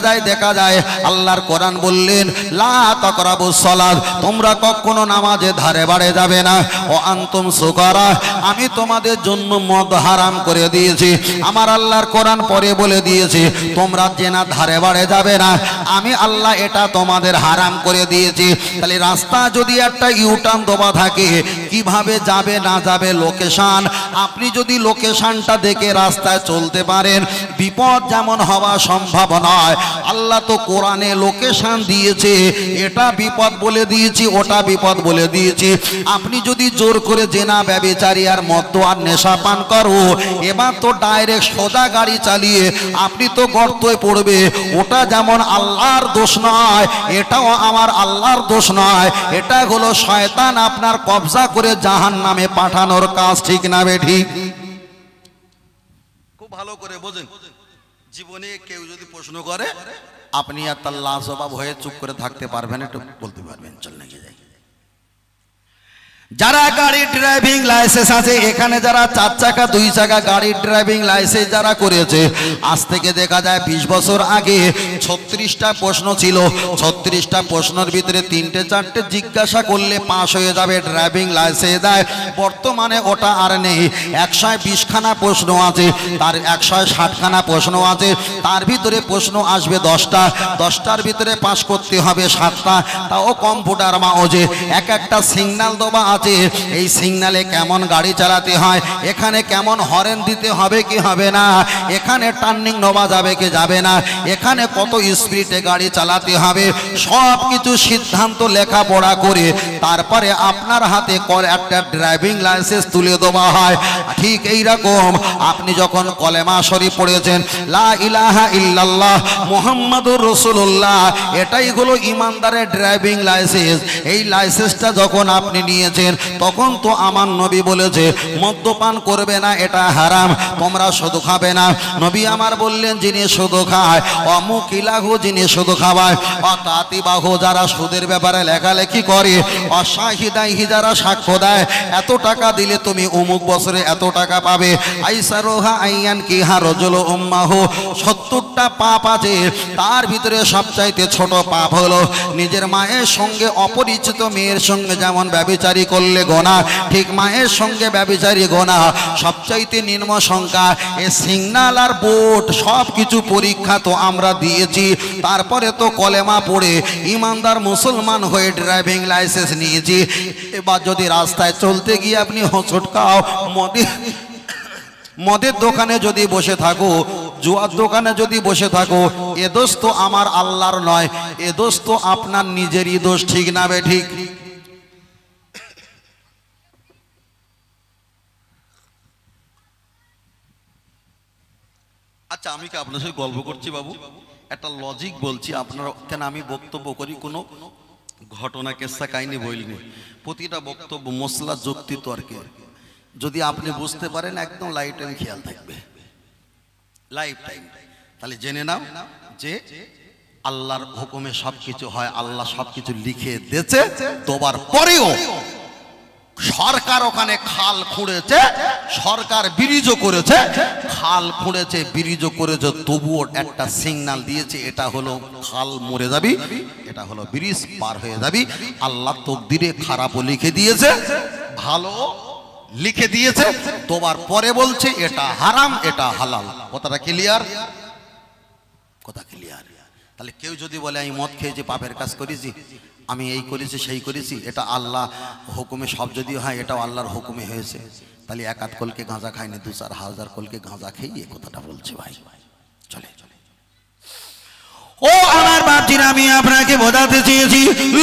যায় আল্লাহর কোরআন বললেন লা তাকরাবুস সালাত, তোমরা কখনো নামাজে ধারে বাড়ে যাবে না। ও আনতুম সুকারা, আমি তোমাদের জন্য মদ হারাম করে দিয়েছি। আমার আল্লাহর কোরআন পরে বলে দিয়েছে তোমরা জেনা ধারে বাড়ে যাবে না, আমি আল্লাহ এটা তোমাদের হারাম করে দিয়েছি। তাহলে রাস্তা যদি একটা ইউটার্ন দেওয়া থাকে, কিভাবে যাবে না যাবে লোকেশন, আপনি যদি লোকেশনটা দেখে রাস্তায় চলতে পারেন, বিপদ যেমন হওয়া সম্ভব নয়। আল্লাহ তো কোরআনে লোকেশন দিয়েছে, এটা বিপদ বলে দিয়েছি, ওটা বিপদ বলে দিয়েছি। আপনি যদি জোর করে জেনা ব্যভিচারী আর মদ্য আর নেশা পান করো, এবার তো ডাইরেক্ট সোজা গাড়ি চালিয়ে আপনি তো গর্তয় পড়বে। ওটা যেমন আল্লাহর দোষ নয়, এটাও আমার আল্লাহর দোষ নয়, এটা হলো শয়তান আপনার কবজা করে জাহান্নামে পাঠানোর কাজ। ঠিক না বে ঠিক? খুব ভালো করে বোঝেন। জীবনে কেউ যদি প্রশ্ন করে, আপনি আর তার লাজবাব হয়ে চুপ করে থাকতে পারবেন, একটু বলতে পারবেন চল নাকি যাই। যারা গাড়ির ড্রাইভিং লাইসেন্স আছে, এখানে যারা 4 চাকা 2 চাকা গাড়ির ড্রাইভিং লাইসেন্স যারা করেছে, আজ থেকে দেখা যায় 20 বছর আগে 36টা প্রশ্ন ছিল। 36টা প্রশ্নের ভিতরে 3টে 4টে জিজ্ঞাসা করলে পাস হয়ে যাবে, ড্রাইভিং লাইসেন্স দেয়। বর্তমানে ওটা আর নেই। 120খানা প্রশ্ন আছে, তার 160খানা প্রশ্ন আছে, তার ভিতরে প্রশ্ন আসবে 10টা, 10টার ভিতরে পাস করতে হবে 7টা, তাও কম্পিউটার মাওজে। একটা সিগন্যাল দেওয়া আছে, এই সিগন্যালে কেমন গাড়ি চালাতে হয়, এখানে কেমন হর্ন দিতে হবে কি হবে না, এখানে টার্নিং নেওয়া যাবে কি যাবে না, এখানে কত স্পিডে গাড়ি চালাতে হবে, সব কিছু সিদ্ধান্ত লেখাপড়া করে তারপরে আপনার হাতে একটা ড্রাইভিং লাইসেন্স তুলে দেওয়া হয়। ঠিক এইরকম আপনি যখন কলেমা শরীফ পড়েছেন লা ইলাহা ইল্লাল্লাহ মুহাম্মাদুর রাসূলুল্লাহ, এটাই হলো ইমানদারের ড্রাইভিং লাইসেন্স। এই লাইসেন্সটা যখন আপনি নিয়েছেন, তখন তো আমার নবী বলেছে মদ্যপান করবে না, এটা হারাম, তোমরা শুধু খাবে না। নবী আমার বললেন যিনি শুধু খায়, অমুকিলাহু যিনি শুধু খাওয়ায়, অতাতিবাহু যারা সুদের ব্যাপারে লেখালেখি করে, অশাহিদাইহি যারা সাক্ষ্য দেয়, এত টাকা দিলে তুমি অমুক বছরে এত টাকা পাবে। আইসারোহা আইয়ান কিহা রজুল উম্মাহু, 70টা পাপ আছে, তার ভিতরে সবচাইতে ছোট পাপ হলো নিজের মায়ের সঙ্গে অপরিচিত মেয়ের সঙ্গে যেমন ব্যভিচারী করলে গোনা, ঠিক মায়ের সঙ্গে ব্যভিচারী গোনা সবচাইতে নিম্ন সংখ্যা। এ সিগন্যাল আর বোর্ড সব কিছু পরীক্ষা তো আমরা দিয়েছি, তারপরে তো কলেমা পড়ে ইমানদার মুসলমান হয়ে ড্রাইভিং লাইসেন্স নিয়েছি। এবার যদি রাস্তায় চলতে গিয়ে আপনি হোঁচট খাও, মদের দোকানে যদি বসে থাকো, জুয়ার দোকানে যদি বসে থাকো, এ দোষ তো আমার আল্লাহর নয়, এ দোষ তো আপনার নিজেরই দোষ। ঠিক না বে ঠিক? আচ্ছা, আমি কি আপনার সাথে গল্প করছি বাবু? একটা লজিক বলছি, আপনার কেন আমি বক্তব্য করি কোনো ঘটনা কেসা কাহিনী বলিনি, প্রতিটা বক্তব্য মশলা যুক্তি তর্কে। যদি আপনি বুঝতে পারেন একদম লাইফ টাইম খেয়াল থাকবে, লাইফ টাইম। তাহলে জেনে নাও যে আল্লাহর হুকুমে সবকিছু হয়, আল্লাহ সবকিছু লিখে দিয়েছে। তোবার পরেও সরকার ওখানে খাল খুঁড়েছে, সরকার ব্রিজ করেছে, খাল খুঁড়েছে ব্রিজ করেছে, তবুও একটা সিগন্যাল দিয়েছে, এটা হলো খাল মরে যাবি, এটা হলো ব্রিজ পার হয়ে যাবি। আল্লাহ তকদিরে খারাপও লিখে দিয়েছে, ভালো লিখে দিয়েছে, তোবার পরে বলছে এটা হারাম এটা হালাল। কথাটা ক্লিয়ার? কথা ক্লিয়ার? তাহলে কেউ যদি বলে আমি মদ খেয়েছি পাপের কাজ করেছি, আমি এই করেছি সেই করেছি, এটা আল্লাহ হুকুমে সব যদি হয় এটাও আল্লাহর হুকুমে হয়েছে, তাহলে এক আধ কলকে গাঁজা খায়নি, 2-4 হাজার কলকে গাঁজা খেয়ে এ কথাটা বলছে ভাই। চলে ও আমার বাপজিরা, আমি আপনাকে বোঝাতে চেয়েছি,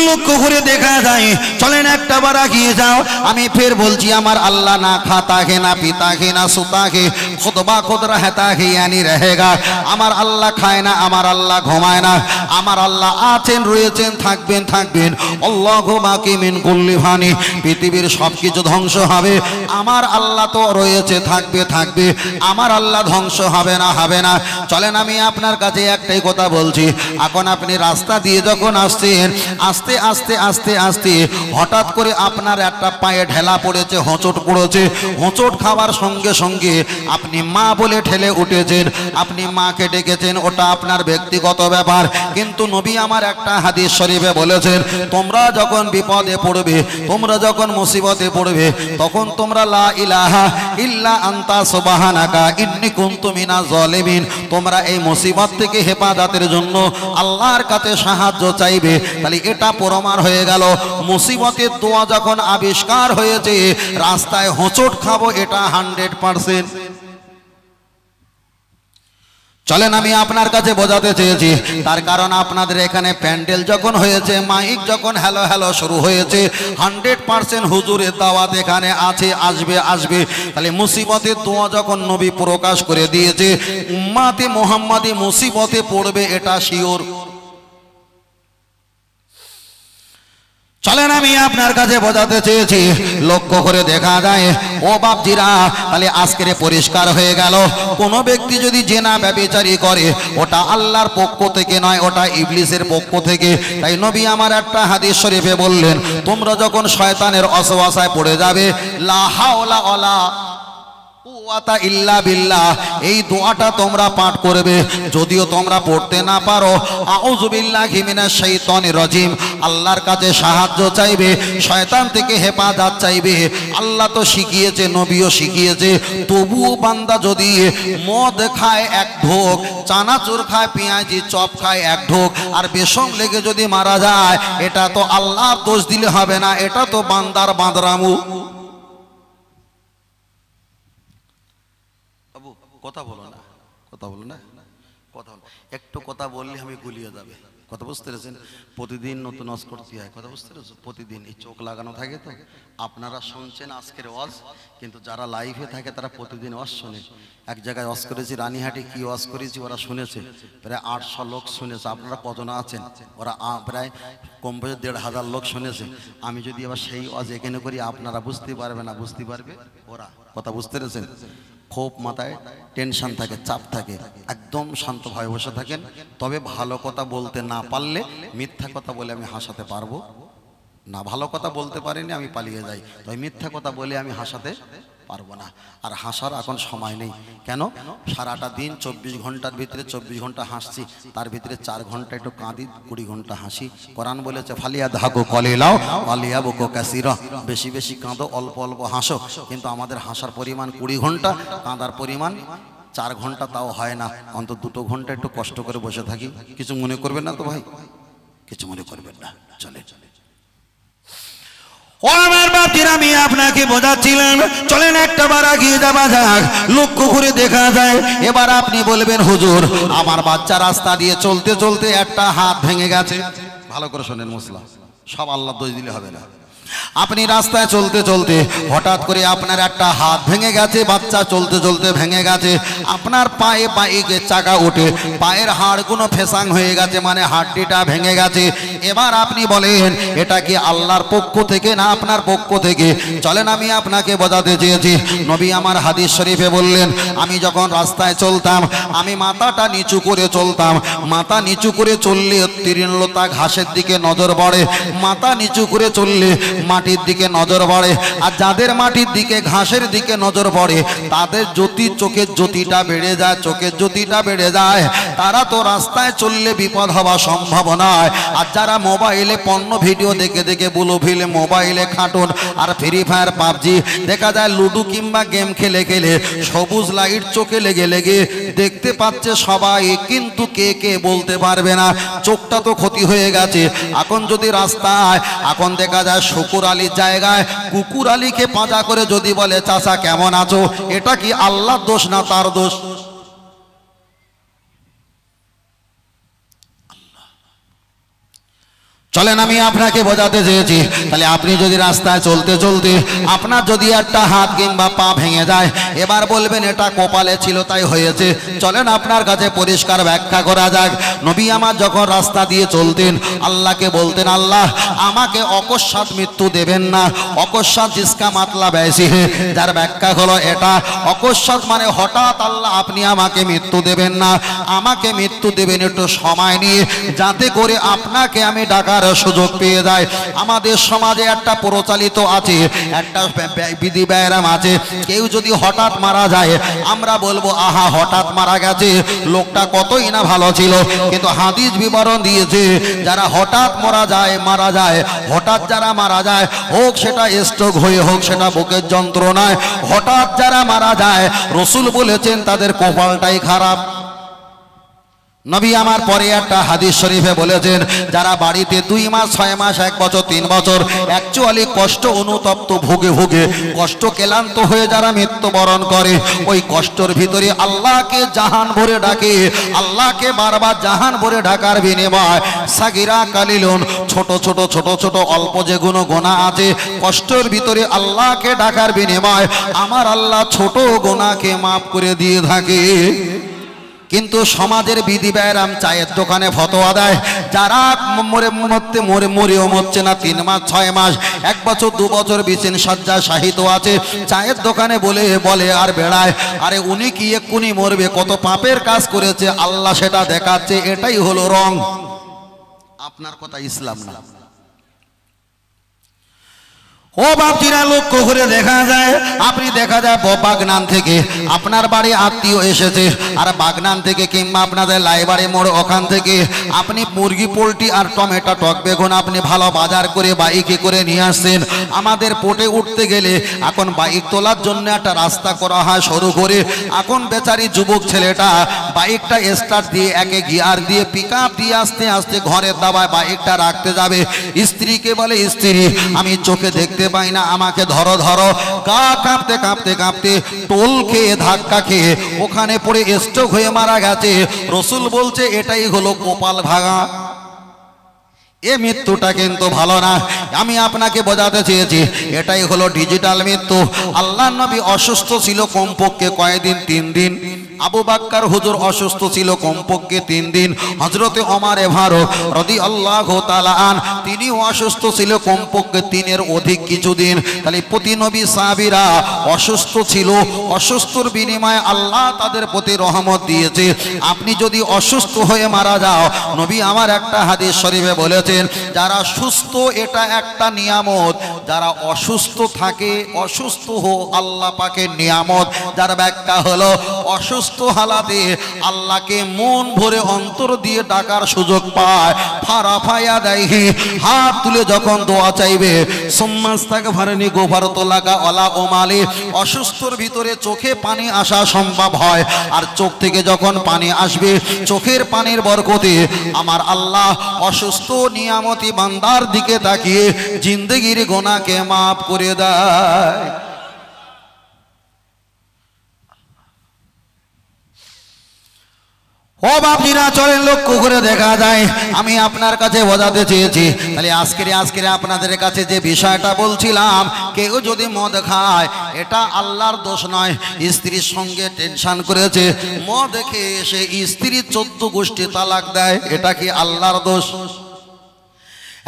লক্ষ্য করে দেখা যায়। চলেন একটা বার এগিয়ে যাও। আমি ফের বলছি, আমার আল্লাহ না खाता है ना पीता है ना सोता है, खुदा खुद रहता है यानी रहेगा। আমার আল্লাহ খায় না, আমার আল্লাহ ঘুমায় না, আমার আল্লাহ আছেন, রয়েছেন, থাকবেন থাকবেন। আল্লাহু বাকি মিন কুল্লি ফানি, পৃথিবীর সবকিছু ধ্বংস হবে, আমার আল্লাহ তো রয়েছে, থাকবে থাকবে, আমার আল্লাহ ধ্বংস হবে না হবে না। চলেন আমি আপনার কাছে একটাই কথা বলছি, এখন আপনি রাস্তা দিয়ে যখন আসছেন, আস্তে আস্তে আস্তে আস্তে হঠাৎ করে আপনার একটা পায়ে ঢেলা পড়েছে, হোঁচট পড়েছে, হোঁচট খাওয়ার সঙ্গে সঙ্গে আপনি মা বলে ঠেলে উঠেছেন, আপনি মাকে ডেকেছেন, ওটা আপনার ব্যক্তিগত ব্যাপার। কিন্তু নবী আমার একটা হাদিস শরীফে বলেছেন, তোমরা যখন বিপদে পড়বে, তোমরা যখন মুসিবতে পড়বে, তখন তোমরা লা ইলাহা ইল্লা আনতা সুবহানাকা ইন্নী কুনতু মিনাজ জালিমিন, তোমরা এই মুসিবত থেকে হেফাজতের জন্য আল্লাহর কাছে সাহায্য চাইবে। তাহলে এটা প্রমাণ হয়ে গেল, মুসিবতের দোয়া যখন আবিষ্কার হয়েছে, রাস্তায় হোঁচট খাবো এটা 100%। চলেন আমি আপনার কাছে বোঝাতে চেয়েছি, তার কারণ আপনাদের এখানে প্যান্ডেল যখন হয়েছে, মাইক যখন হ্যালো হ্যালো শুরু হয়েছে, 100% হুজুরের দাওয়াত এখানে আছে, আসবে আসবে। তাহলে মুসিবতের দোয়া যখন নবী প্রকাশ করে দিয়েছে, উম্মাতে মুহাম্মাদি মুসিবতে পড়বে এটা শিওর। চলেন আমি আপনার কাছে বোঝাতে চেয়েছি, লক্ষ্য করে দেখা যায় ও বাপজিরা, তাহলে আজকের পরিষ্কার হয়ে গেল, কোন ব্যক্তি যদি জেনা ব্যভিচারী করে, ওটা আল্লাহর পক্ষ থেকে নয়, ওটা ইবলিসের পক্ষ থেকে। তাই নবী আমার একটা হাদিস শরীফে বললেন, তোমরা যখন শয়তানের ওয়াসওয়াসায় পড়ে যাবে, লা হাওলা ওয়ালা কুওয়াতা ইল্লা বিল্লাহ, এই দোয়াটা তোমরা পাঠ করবে। যদিও তোমরা পড়তে না পারো, আউযু বিল্লাহি মিনাশ শাইতানির রাজিম, আল্লাহর কাছে সাহায্য চাইবে, শয়তান থেকে হেফাজত চাইবে। আল্লাহ তো শিখিয়েছে, নবীও শিখিয়েছে। তবুও বান্দা যদি মদ খায় এক ঢোক, চানাচুর খায়, পেঁয়াজি চপ খায় এক ঢোক, আর বেশম লেগে যদি মারা যায়, এটা তো আল্লাহর দোষ দিলে হবে না, এটা তো বান্দার বাঁদরামু। কথা বলো না, কথা বলো না, কথা বলো, একটু কথা বললে আমি গুলিয়ে যাবে। কথা বুঝতে পেরেছেন? প্রতিদিন নতুন ওয়াজ করতে হয়, কথা বুঝতে পেরেছেন? প্রতিদিন এই চোখ লাগানো থাকে, তো আপনারা শুনছেন আজকের ওয়াজ, কিন্তু যারা লাইভে থাকে তারা প্রতিদিন ওয়াজ শোনে। এক জায়গায় ওয়াজ করেছি রানীহাটে, কি ওয়াজ করেছি ওরা শুনেছে, প্রায় 800 লোক শুনেছে। আপনারা কজন আছেন? ওরা প্রায় কম বেশি 1500 লোক শুনেছে। আমি যদি আবার সেই ওয়াজ এখানে করি, আপনারা বুঝতে পারবে না, বুঝতে পারবে ওরা। কথা বুঝতে পেরেছেন? খুব মাথায় টেনশন থাকে, চাপ থাকে, একদম শান্ত ভয়ে বসে থাকেন। তবে ভালো কথা বলতে না পারলে, মিথ্যা কথা বলে আমি হাসাতে পারবো না। ভালো কথা বলতে পারিনি, আমি পালিয়ে যাই, তবে মিথ্যা কথা বলে আমি হাসাতে পারবো না। আর হাসার এখন সময় নেই। কেন? সারাটা দিন 24 ঘন্টার ভিতরে 24 ঘন্টা হাসছি, তার ভিতরে 4 ঘন্টা একটু কাঁদি, 20 ঘন্টা হাসি। কোরআন বলেছে, ফালিয়া ধাকো কলিলাও ফালিয়া বুকো কাসিরা, বেশি বেশি কাঁদো, অল্প অল্প হাসো। কিন্তু আমাদের হাসার পরিমাণ 20 ঘন্টা, কাঁদার পরিমাণ 4 ঘন্টা, তাও হয় না। অন্তত 2 ঘন্টা একটু কষ্ট করে বসে থাকি। কিছু মনে করবেন না তো ভাই? কিছু মনে করবেন না। চলে চলে ও আমার বাপজিরা, আমি আপনাকে বোঝাচ্ছিলাম, চলেন একটা বার এগিয়ে যাওয়া যাক। লক্ষ্য করে দেখা যায়, এবার আপনি বলবেন, হুজুর আমার বাচ্চা রাস্তা দিয়ে চলতে চলতে একটা হাত ভেঙে গেছে। ভালো করে শোনেন মুসলা, সব আল্লাহ দোষ দিলে হবে না। আপনি রাস্তায় চলতে চলতে হঠাৎ করে আপনার একটা হাত ভেঙে গেছে, বাচ্চা চলতে চলতে ভেঙে গেছে, আপনার পায়ে বাইকের চাকা উঠে পায়ের হাড়গুলো ফেসাং হয়ে গেছে, মানে হাড্ডিটা ভেঙে গেছে। এবার আপনি বলেন, এটা কি আল্লাহর পক্ষ থেকে না আপনার পক্ষ থেকে? চলেন আমি আপনাকে বোঝাতে চেয়েছি, নবী আমার হাদিস শরীফে বললেন, আমি যখন রাস্তায় চলতাম, আমি মাথাটা নিচু করে চলতাম। মাথা নিচু করে চললে তৃণলতা ঘাসের দিকে নজর পড়ে, মাথা নিচু করে চললে মাটির দিকে নজর পড়ে, আর যাদের মাটির দিকে ঘাসের দিকে নজর পড়ে তাদের চোখের জ্যোতিটা বেড়ে যায়, চোখের জ্যোতিটা বেড়ে যায়, তারা তো রাস্তায় চললে বিপদ হওয়া সম্ভব নয়। আর যারা মোবাইলে পণ্য ভিডিও দেখে দেখে বুলো ফিলে মোবাইলে খাটুন আর ফ্রি ফায়ার পাবজি দেখা যায় লুডো কিংবা গেম খেলে খেলে সবুজ লাইট চোখে লেগে লেগে দেখতে পাচ্ছে সবাই, কিন্তু কে কে বলতে পারবে না, চোখটা তো ক্ষতি হয়ে গেছে। এখন যদি রাস্তায় এখন দেখা যায় শুকুর আলীর জায়গায় কুকুর আলীকে পাঁজা করে যদি বলে চাচা কেমন আছো, এটা কি আল্লাহর দোষ না তার দোষ? চলেন আমি আপনাকে বোঝাতে চেয়েছি, তাহলে আপনি যদি রাস্তায় চলতে চলতে আপনার যদি একটা হাত কিংবা পা ভেঙে যায়, এবার বলবেন এটা কপালে ছিল তাই হয়েছে। চলেন আপনার কাছে পরিষ্কার ব্যাখ্যা করা যাক। নবী আমার যখন রাস্তা দিয়ে চলতেন আল্লাহকে বলতেন, আল্লাহ আমাকে অকস্মাৎ মৃত্যু দেবেন না। অকস্মাৎ জিসকা মাতলাব ऐसी है, যার ব্যাখ্যা হলো এটা অকস্মাৎ মানে হঠাৎ আল্লাহ আপনি আমাকে মৃত্যু দেবেন না, আমাকে মৃত্যু দেবেন একটু সময় নিয়ে, যাতে করে আপনাকে আমি ডাকার সুযোগ পেয়ে যায়। আমাদের সমাজে একটা প্রচলিত আছে, একটা বিধি ব্যায়াম আছে, কেউ যদি হঠাৎ মারা যায় আমরা বলবো আহা হঠাৎ মারা গেছে, লোকটা কতই না ভালো ছিল। কিন্তু হাদিস বিবরণ দিয়েছে যারা হঠাৎ মারা যায় হঠাৎ যারা মারা যায়, হোক সেটা স্ট্রোক হয়ে হোক সেটা বুকের যন্ত্রণায়, হঠাৎ যারা মারা যায় রাসূল বলেছেন তাদের কপালটাই খারাপ। নবী আমার পরে একটা হাদিস শরীফে বলেছেন যারা বাড়িতে 2 মাস 6 মাস 1 বছর 3 বছর অ্যাকচুয়ালি কষ্ট অনুতপ্ত ভুগে ভুগে কষ্ট ক্লান্ত হয়ে যারা মৃত্যুবরণ করে, ওই কষ্টের ভিতরে আল্লাহকে জাহান ভরে ডাকে, আল্লাহকে বারবার জাহান ভরে ডাকার বিনিময় সাগিরা কালিলুন ছোট ছোট ছোট ছোট অল্প যেগুলো গুনাহ আছে কষ্টের ভিতরে আল্লাহকে ডাকার বিনিময় আমার আল্লাহ ছোট গুনাহকে মাফ করে দিয়ে থাকে। কিন্তু সমাজের বিধি ব্যায়াম চায়ের দোকানে ফতোয়া দেয়, যারা মরেও মরছে না 3 মাস 6 মাস 1 বছর 2 বছর বিছান সজ্জা সাহিত্য আছে, চায়ের দোকানে বলে আর বেড়ায়, আরে উনি কি এক্ষুনি মরবে, কত পাপের কাজ করেছে আল্লাহ সেটা দেখাচ্ছে, এটাই হলো রং। আপনার কথা ইসলাম না। ও বাপজিরা লক্ষ্য করে দেখা যায়, আপনি দেখা যায় বাগনান থেকে আপনার বাড়ি আত্মীয় এসেছে, আর বাগনান থেকে কিংবা আপনাদের লাইবাড়ি মোড় ওখান থেকে আপনি মুরগি পোলট্রি আর টমেটো টক বেগুন আপনি ভালো বাজার করে বাইকে করে নিয়ে আসছেন। আমাদের পোটে উঠতে গেলে এখন বাইক তোলার জন্য একটা রাস্তা করা হয় সরু করে, এখন বেচারি যুবক ছেলেটা বাইকটা স্টার্ট দিয়ে একে গিয়ার দিয়ে পিক আপ দিয়ে আস্তে আস্তে ঘরের দাবায় বাইকটা রাখতে যাবে, স্ত্রীকে বলে স্ত্রী আমি চোখে দেখতে পাই না, আমাকে ধরো ধরো, গা কাঁপতে কাঁপতে কাঁপতে টোল খেয়ে ধাক্কা খেয়ে ওখানে পড়ে স্ট্রোক হয়ে মারা গেছে। রাসূল বলছে এটাই হলো কপাল ভাঙা। এ মৃত্যুটা কিন্তু ভালো না। আমি আপনাকে বোঝাতে চেয়েছি এটাই হলো ডিজিটাল মৃত্যু। আল্লাহর নবী অসুস্থ ছিল কমপক্ষে কয়দিন? 3 দিন। আবু বকর হুজুর অসুস্থ ছিল কমপক্ষে 3 দিন। হযরতে ওমর ফারুক রাদিয়াল্লাহু তাআলা আন তিনি অসুস্থ ছিল কমপক্ষে 3 এর অধিক কিছুদিন। তাহলে প্রতি নবী সাহাবীরা অসুস্থ ছিল, অসুস্থর বিনিময়ে আল্লাহ তাদের প্রতি রহমত দিয়েছে। আপনি যদি অসুস্থ হয়ে মারা যাও, নবী আমার একটা হাদিস শরীফে বলেছেন যারা সুস্থ এটা একটা নিয়ামত, যারা অসুস্থ থাকে অসুস্থ হোক আল্লাহ পাকের নিয়ামত। যার ব্যাখ্যা হলো অসুস্থ হালাতে আল্লাহকে মন ভরে অন্তর দিয়ে ডাকার সুযোগ পায়। ফারাফায়া দাইহি হাত তুলে যখন দোয়া চাইবে সুম্মাস্তাগফারনি গফারতুল্লাকা ওয়ালা উমালি, অসুস্থর ভিতরে চোখে পানি আসা সম্ভব হয়, আর চোখ থেকে যখন পানি আসবে চোখের পানির বরকতে আমার আল্লাহ অসুস্থ নিয়ামতি বান্দার দিকে তাকিয়ে জিন্দেগির গুনাহকে মাফ করে দেয়। ও বাপজিরা চলেন লক্ষ্য করে দেখা যায়, আমি আপনার কাছে বোঝাতে চেয়েছি তাহলে আজকে আপনাদের কাছে যে বিষয়টা বলছিলাম, কেউ যদি মদ খায় এটা আল্লাহর দোষ নয়। স্ত্রীর সঙ্গে টেনশন করেছে, মদ খেয়ে এসে স্ত্রীর 14 গোষ্ঠী তালাক দেয়, এটা কি আল্লাহর দোষ?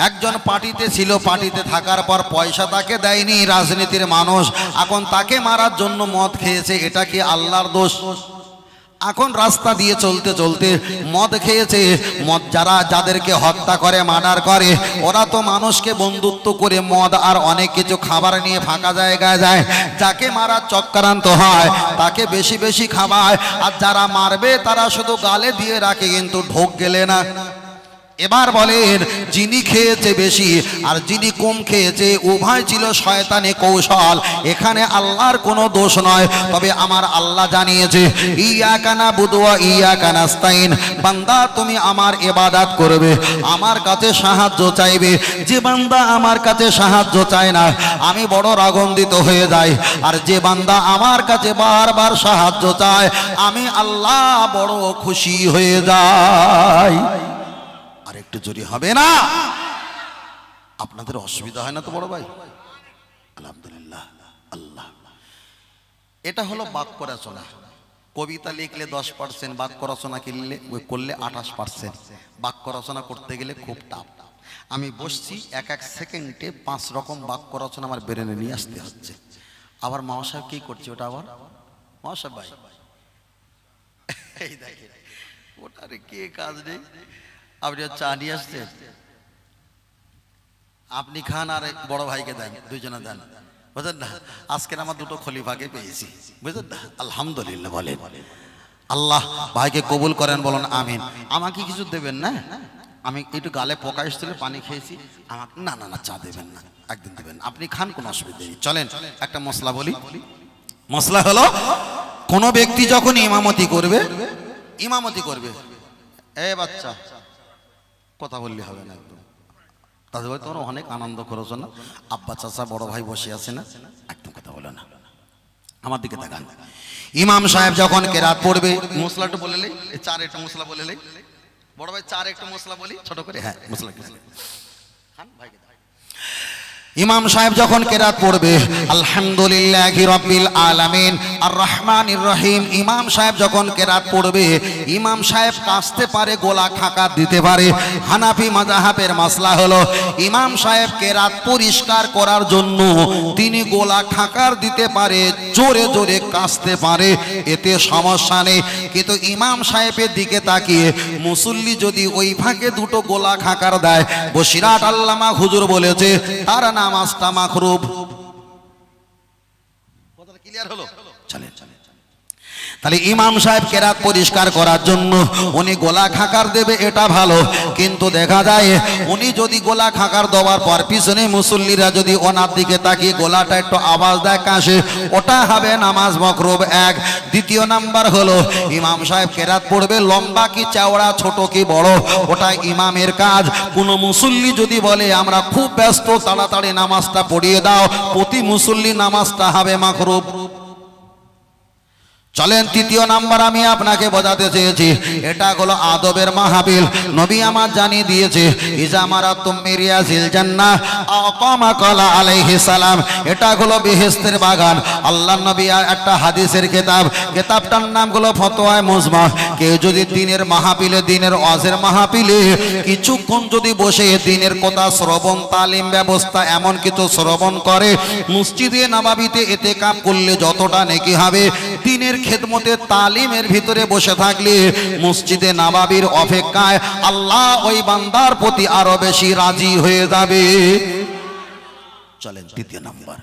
একজন পার্টিতে ছিল, পার্টিতে থাকার পর পয়সা তাকে দেয়নি রাজনীতির মানুষ, এখন তাকে মারার জন্য মদ খেয়েছে, এটা কি আল্লাহর দোষ? এখন রাস্তা দিয়ে চলতে চলতে মদ খেয়েছে, মদ যাদেরকে হত্যা করে মার্ডার করে ওরা তো মানুষকে বন্ধুত্ব করে মদ আর অনেক কিছু খাবার নিয়ে ফাঁকা জায়গায় যায়, যাকে মারার চক্রান্ত হয় তাকে বেশি বেশি খাওয়ায়, আর যারা মারবে তারা শুধু গালে দিয়ে রাখে কিন্তু ঢোক গেলে না। এবার বলেন যিনি খেয়েছে বেশি আর যিনি কম খেয়েছে উভয় ছিল শয়তানি কৌশল, এখানে আল্লাহর কোনো দোষ নয়। তবে আমার আল্লাহ জানিয়েছে ইয়াকা নাবুদু ওয়া ইয়াকা নাস্তাইন, বান্দা তুমি আমার ইবাদত করবে, আমার কাছে সাহায্য চাইবে। যে বান্দা আমার কাছে সাহায্য চায় না আমি বড় রাগান্বিত হয়ে যাই, আর যে বান্দা আমার কাছে বারবার সাহায্য চায় আমি আল্লাহ বড় খুশি হয়ে যাই। আর একটু জোরে হবে না? আপনাদের অসুবিধা হয় না তো বড় ভাই? আলহামদুলিল্লাহ। আল্লাহ, এটা হলো বাক্য রচনা। কবিতা লিখলে 10%, বাক্য রচনা করলে 28%। বাক্য রচনা করতে গেলে খুব টাফ। আমি বসছি এক এক সেকেন্ডে 5 রকম বাক্য রচনা আমার ব্রেনে নিয়ে আসতে হচ্ছে। আবার মামা সাহেব কি করছে ওটা? আবার মামা সাহেব ভাই এই দেখে ওটারে কে কাজ নেই, আপনি চা নিয়ে আসছেন, আপনি খান আর বড় ভাইকে দেন, দুইজনে দেন, বুঝলেন না? আজকের আমার দুটো খলিফাকে পেয়েছি, বুঝলেন না? আলহামদুলিল্লাহ বলেন। আল্লাহ ভাইকে কবুল করেন, বলুন আমিন। আমাকে কিছু দেবেন না? আমি একটু গালে পোকা এসেছিল, পানি খেয়েছি, আমাকে না না না চা দেবেন না, একদিন দেবেন, আপনি খান, কোনো অসুবিধা নেই। চলেন একটা মশলা বলি। মশলা হলো কোনো ব্যক্তি যখন ইমামতি করবে এ বাচ্চা কথা বললে হবে না, একদম তাদের ভাই তোমরা অনেক আনন্দ করেছো না, আব্বা চাচা বড় ভাই বসে আছে না, একদম কথা বলো না, আমার দিকে তাকান। ইমাম সাহেব যখন কেরাত পড়বে, মশলাটা বলে লেই, চার একটা মশলা বলে লেই, বড় ভাই চার একটা মশলা বলি ছোট করে, হ্যাঁ মশলা খান ভাইকে। ইমাম সাহেব যখন কেরাত পড়বে আলহামদুলিল্লাহি রাব্বিল আলামিন আর রহমানির রহিম, ইমাম সাহেব যখন কেরাত পড়বে ইমাম সাহেব কাশতে পারে, গোলা খাকার দিতে পারে। হানাফি মাযহাবের মাসলা হলো ইমাম সাহেব কেরাত পরিষ্কার করার জন্য তিনি গোলা খাকার দিতে পারে, জোরে জোরে কাশতে পারে, এতে সমস্যা নেই। কিন্তু ইমাম সাহেবের দিকে তাকিয়ে মুসল্লি যদি ওই ফাঁকে দুটো গোলা খাকার দেয়, বসিরাট আল্লামা হুজুর বলেছে তার নামাজটা মাকরুহ। কথাটা ক্লিয়ার হলো? চলেন। তাহলে ইমাম সাহেব কেরাত পরিষ্কার করার জন্য উনি গোলা খাকার দেবে, এটা ভালো। কিন্তু দেখা যায় উনি যদি গোলা খাকার দেওয়ার পর পিছনে মুসল্লিরা যদি ওনার দিকে তাকিয়ে গোলাটা একটু আওয়াজ দেয়, কাশে, ওটা হবে নামাজ মাকরুহ। এক। দ্বিতীয় নাম্বার হলো ইমাম সাহেব কেরাত পড়বে, লম্বা কি চওড়া, ছোট কি বড়, ওটা ইমামের কাজ। কোনো মুসল্লি যদি বলে আমরা খুব ব্যস্ত, তাড়াতাড়ি নামাজটা পড়িয়ে দাও, প্রতি মুসল্লি নামাজটা হবে মাকরুহ। চলেন তৃতীয় নাম্বার আমি আপনাকে বোঝাতে চেয়েছি, এটা হলো আদবের মাহফিল। নবী আমার জানিয়ে দিয়েছে ইজা মারাতুম মিরিয়াজিল জান্নাহ আকামা কালা আলাইহিস সালাম, এটা হলো বেহেশতের বাগান। আল্লাহর নবী একটা হাদিসের কিতাবটার নাম হলো ফতোয়ায়ে মুজমা। কেউ যদি দিনের মাহফিলে, দিনের ওয়াজের মাহফিলে কিছুক্ষণ যদি বসে দিনের কথা শ্রবণ, তালিম ব্যবস্থা এমন কিছু শ্রবণ করে, মসজিদে নববীতে ইতিকাফ করলে যতটা নেকি হবে, দিনের খেদমতে তালিমের ভিতরে বসে থাকলে মসজিদে নববীর অপেক্ষায় আল্লাহ ওই বান্দার প্রতি আরো বেশি রাজি হয়ে যাবে। চলেন তৃতীয় নাম্বার।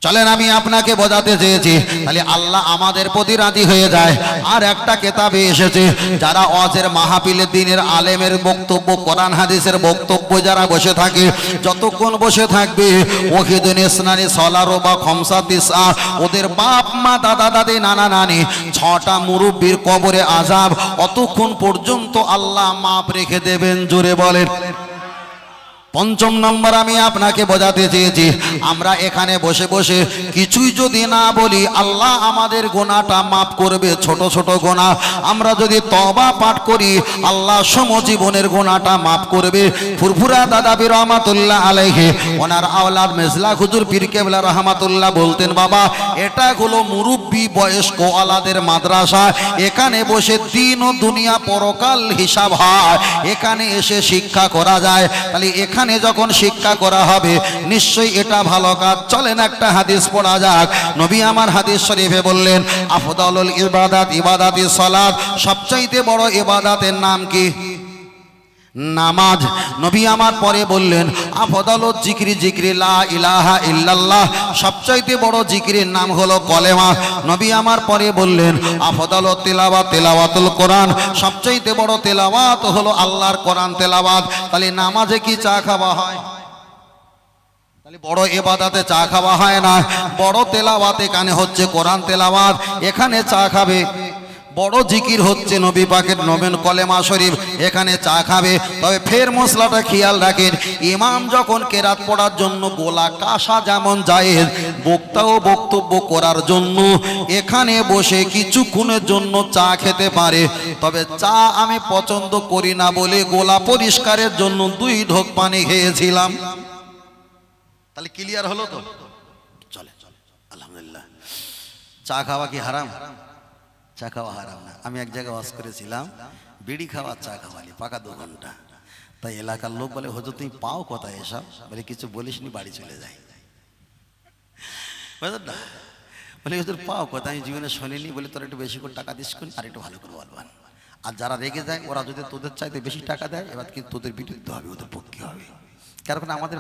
চলেন আমি আপনাকে বোঝাতে চেয়েছি তাহলে আল্লাহ আমাদের প্রতি রাজি হয়ে যায়। আর একটা কিতাবে এসেছে যারা ওয়াজের মাহফিলে দিনের আলেমের বক্তব্য, কোরআন হাদিসের বক্তব্য যারা বসে থাকে, যতক্ষণ বসে থাকবে ওহিদুন ইসনানি সলারো বা খমসা তিসা, ওদের বাপ মা দাদা দাদি নানা নানি 6টা মুরব্বির কবরে আযাব, অতক্ষণ পর্যন্ত আল্লাহ মাপ রেখে দেবেন। জোরে বলেন। পঞ্চম নম্বর আমি আপনাকে বোঝাতে চেয়েছি, আমরা এখানে বসে বসে কিছুই যদি না বলি আল্লাহ আমাদের গুনাহটা মাফ করবে। ছোট ছোট গুনাহ আমরা যদি তওবা পাঠ করি আল্লাহ সমজীবনের গুনাহটা মাফ করবে। ফুরফুরা দাদা পীর রহমাতুল্লাহ আলাইহি, ওনার আওলাদ মেজলা হুজুর পীর কেবলা রহমাতুল্লাহ বলতেন, বাবা এটা হলো মুরব্বি বয়স্ক ওয়ালাদের মাদ্রাসা, এখানে বসে দিন ও দুনিয়া পরকাল হিসাব হয়, এখানে এসে শিক্ষা করা যায়। তাহলে এখানে এখানে যখন শিক্ষা করা হবে নিশ্চয়ই এটা ভালো কাজ। চলেন একটা হাদিস পড়া যাক। নবী আমার হাদিস শরীফে বললেন আফদালুল ইবাদাত ইবাদাতিস সালাত, সবচাইতে বড় ইবাদতের নাম কি? নামাজ। নবী আমার পরে বললেন আফদালুজ জিকরি জিকরি লা ইলাহা ইল্লাল্লাহ, সবচাইতে বড় জিকিরের নাম হলো কলেমা। নবী আমার পরে বললেন আফদালুত তিলাওয়াত তিলাওয়াতুল কোরআন, সবচাইতে বড় তেলাওয়াত হলো আল্লাহর কোরআন তেলাওয়াত। তাহলে নামাজে কি চা খাওয়া হয়? তাহলে বড় ইবাদতে চা খাওয়া হয় না, বড় তেলাওয়াত এখানে হচ্ছে কোরআন তেলাওয়াত, এখানে চা খাবে। বড় জিকির হচ্ছে নবী পাকের নবেন কলেমা শরীফ, এখানে চা খাবে। তবে ফের মশলাটা খেয়াল রাখেন, ইমাম যখন কেরাত পড়ার জন্য গোলা কাশা যেমন জায়েজ, বক্তাও বক্তব্য করার জন্য এখানে বসে কিছুক্ষণের জন্য চা খেতে পারে। তবে চা আমি পছন্দ করি না বলে গোলা পরিষ্কারের জন্য 2 ঢোক পানি খেয়েছিলাম। তাহলে ক্লিয়ার হলো তো? চলে আলহামদুলিল্লাহ। চা খাওয়া কি হারাম? চা খাওয়া হারাম না। আমি এক জায়গায় ওয়াজ করেছিলাম, বিড়ি খাওয়া চা খাওয়ালি পাকা 2 ঘন্টা। তাই এলাকার লোক বলে হুজুর তুমি পাও কোথায় এসব? বলে কিছু বলিসনি, বাড়ি চলে যাই। বুঝলেন না? বলে হুজুর পাও কোথায়? আমি জীবনে শুনিনি। বলে তোর একটু বেশি করে টাকা দিস আর একটু ভালো করে বলবান। আর যারা রেগে যায় ওরা যদি তোদের চাইতে বেশি টাকা দেয়, এবার কিন্তু তোদের বিরুদ্ধে হবে, ওদের পক্ষে হবে। কারণ আমাদের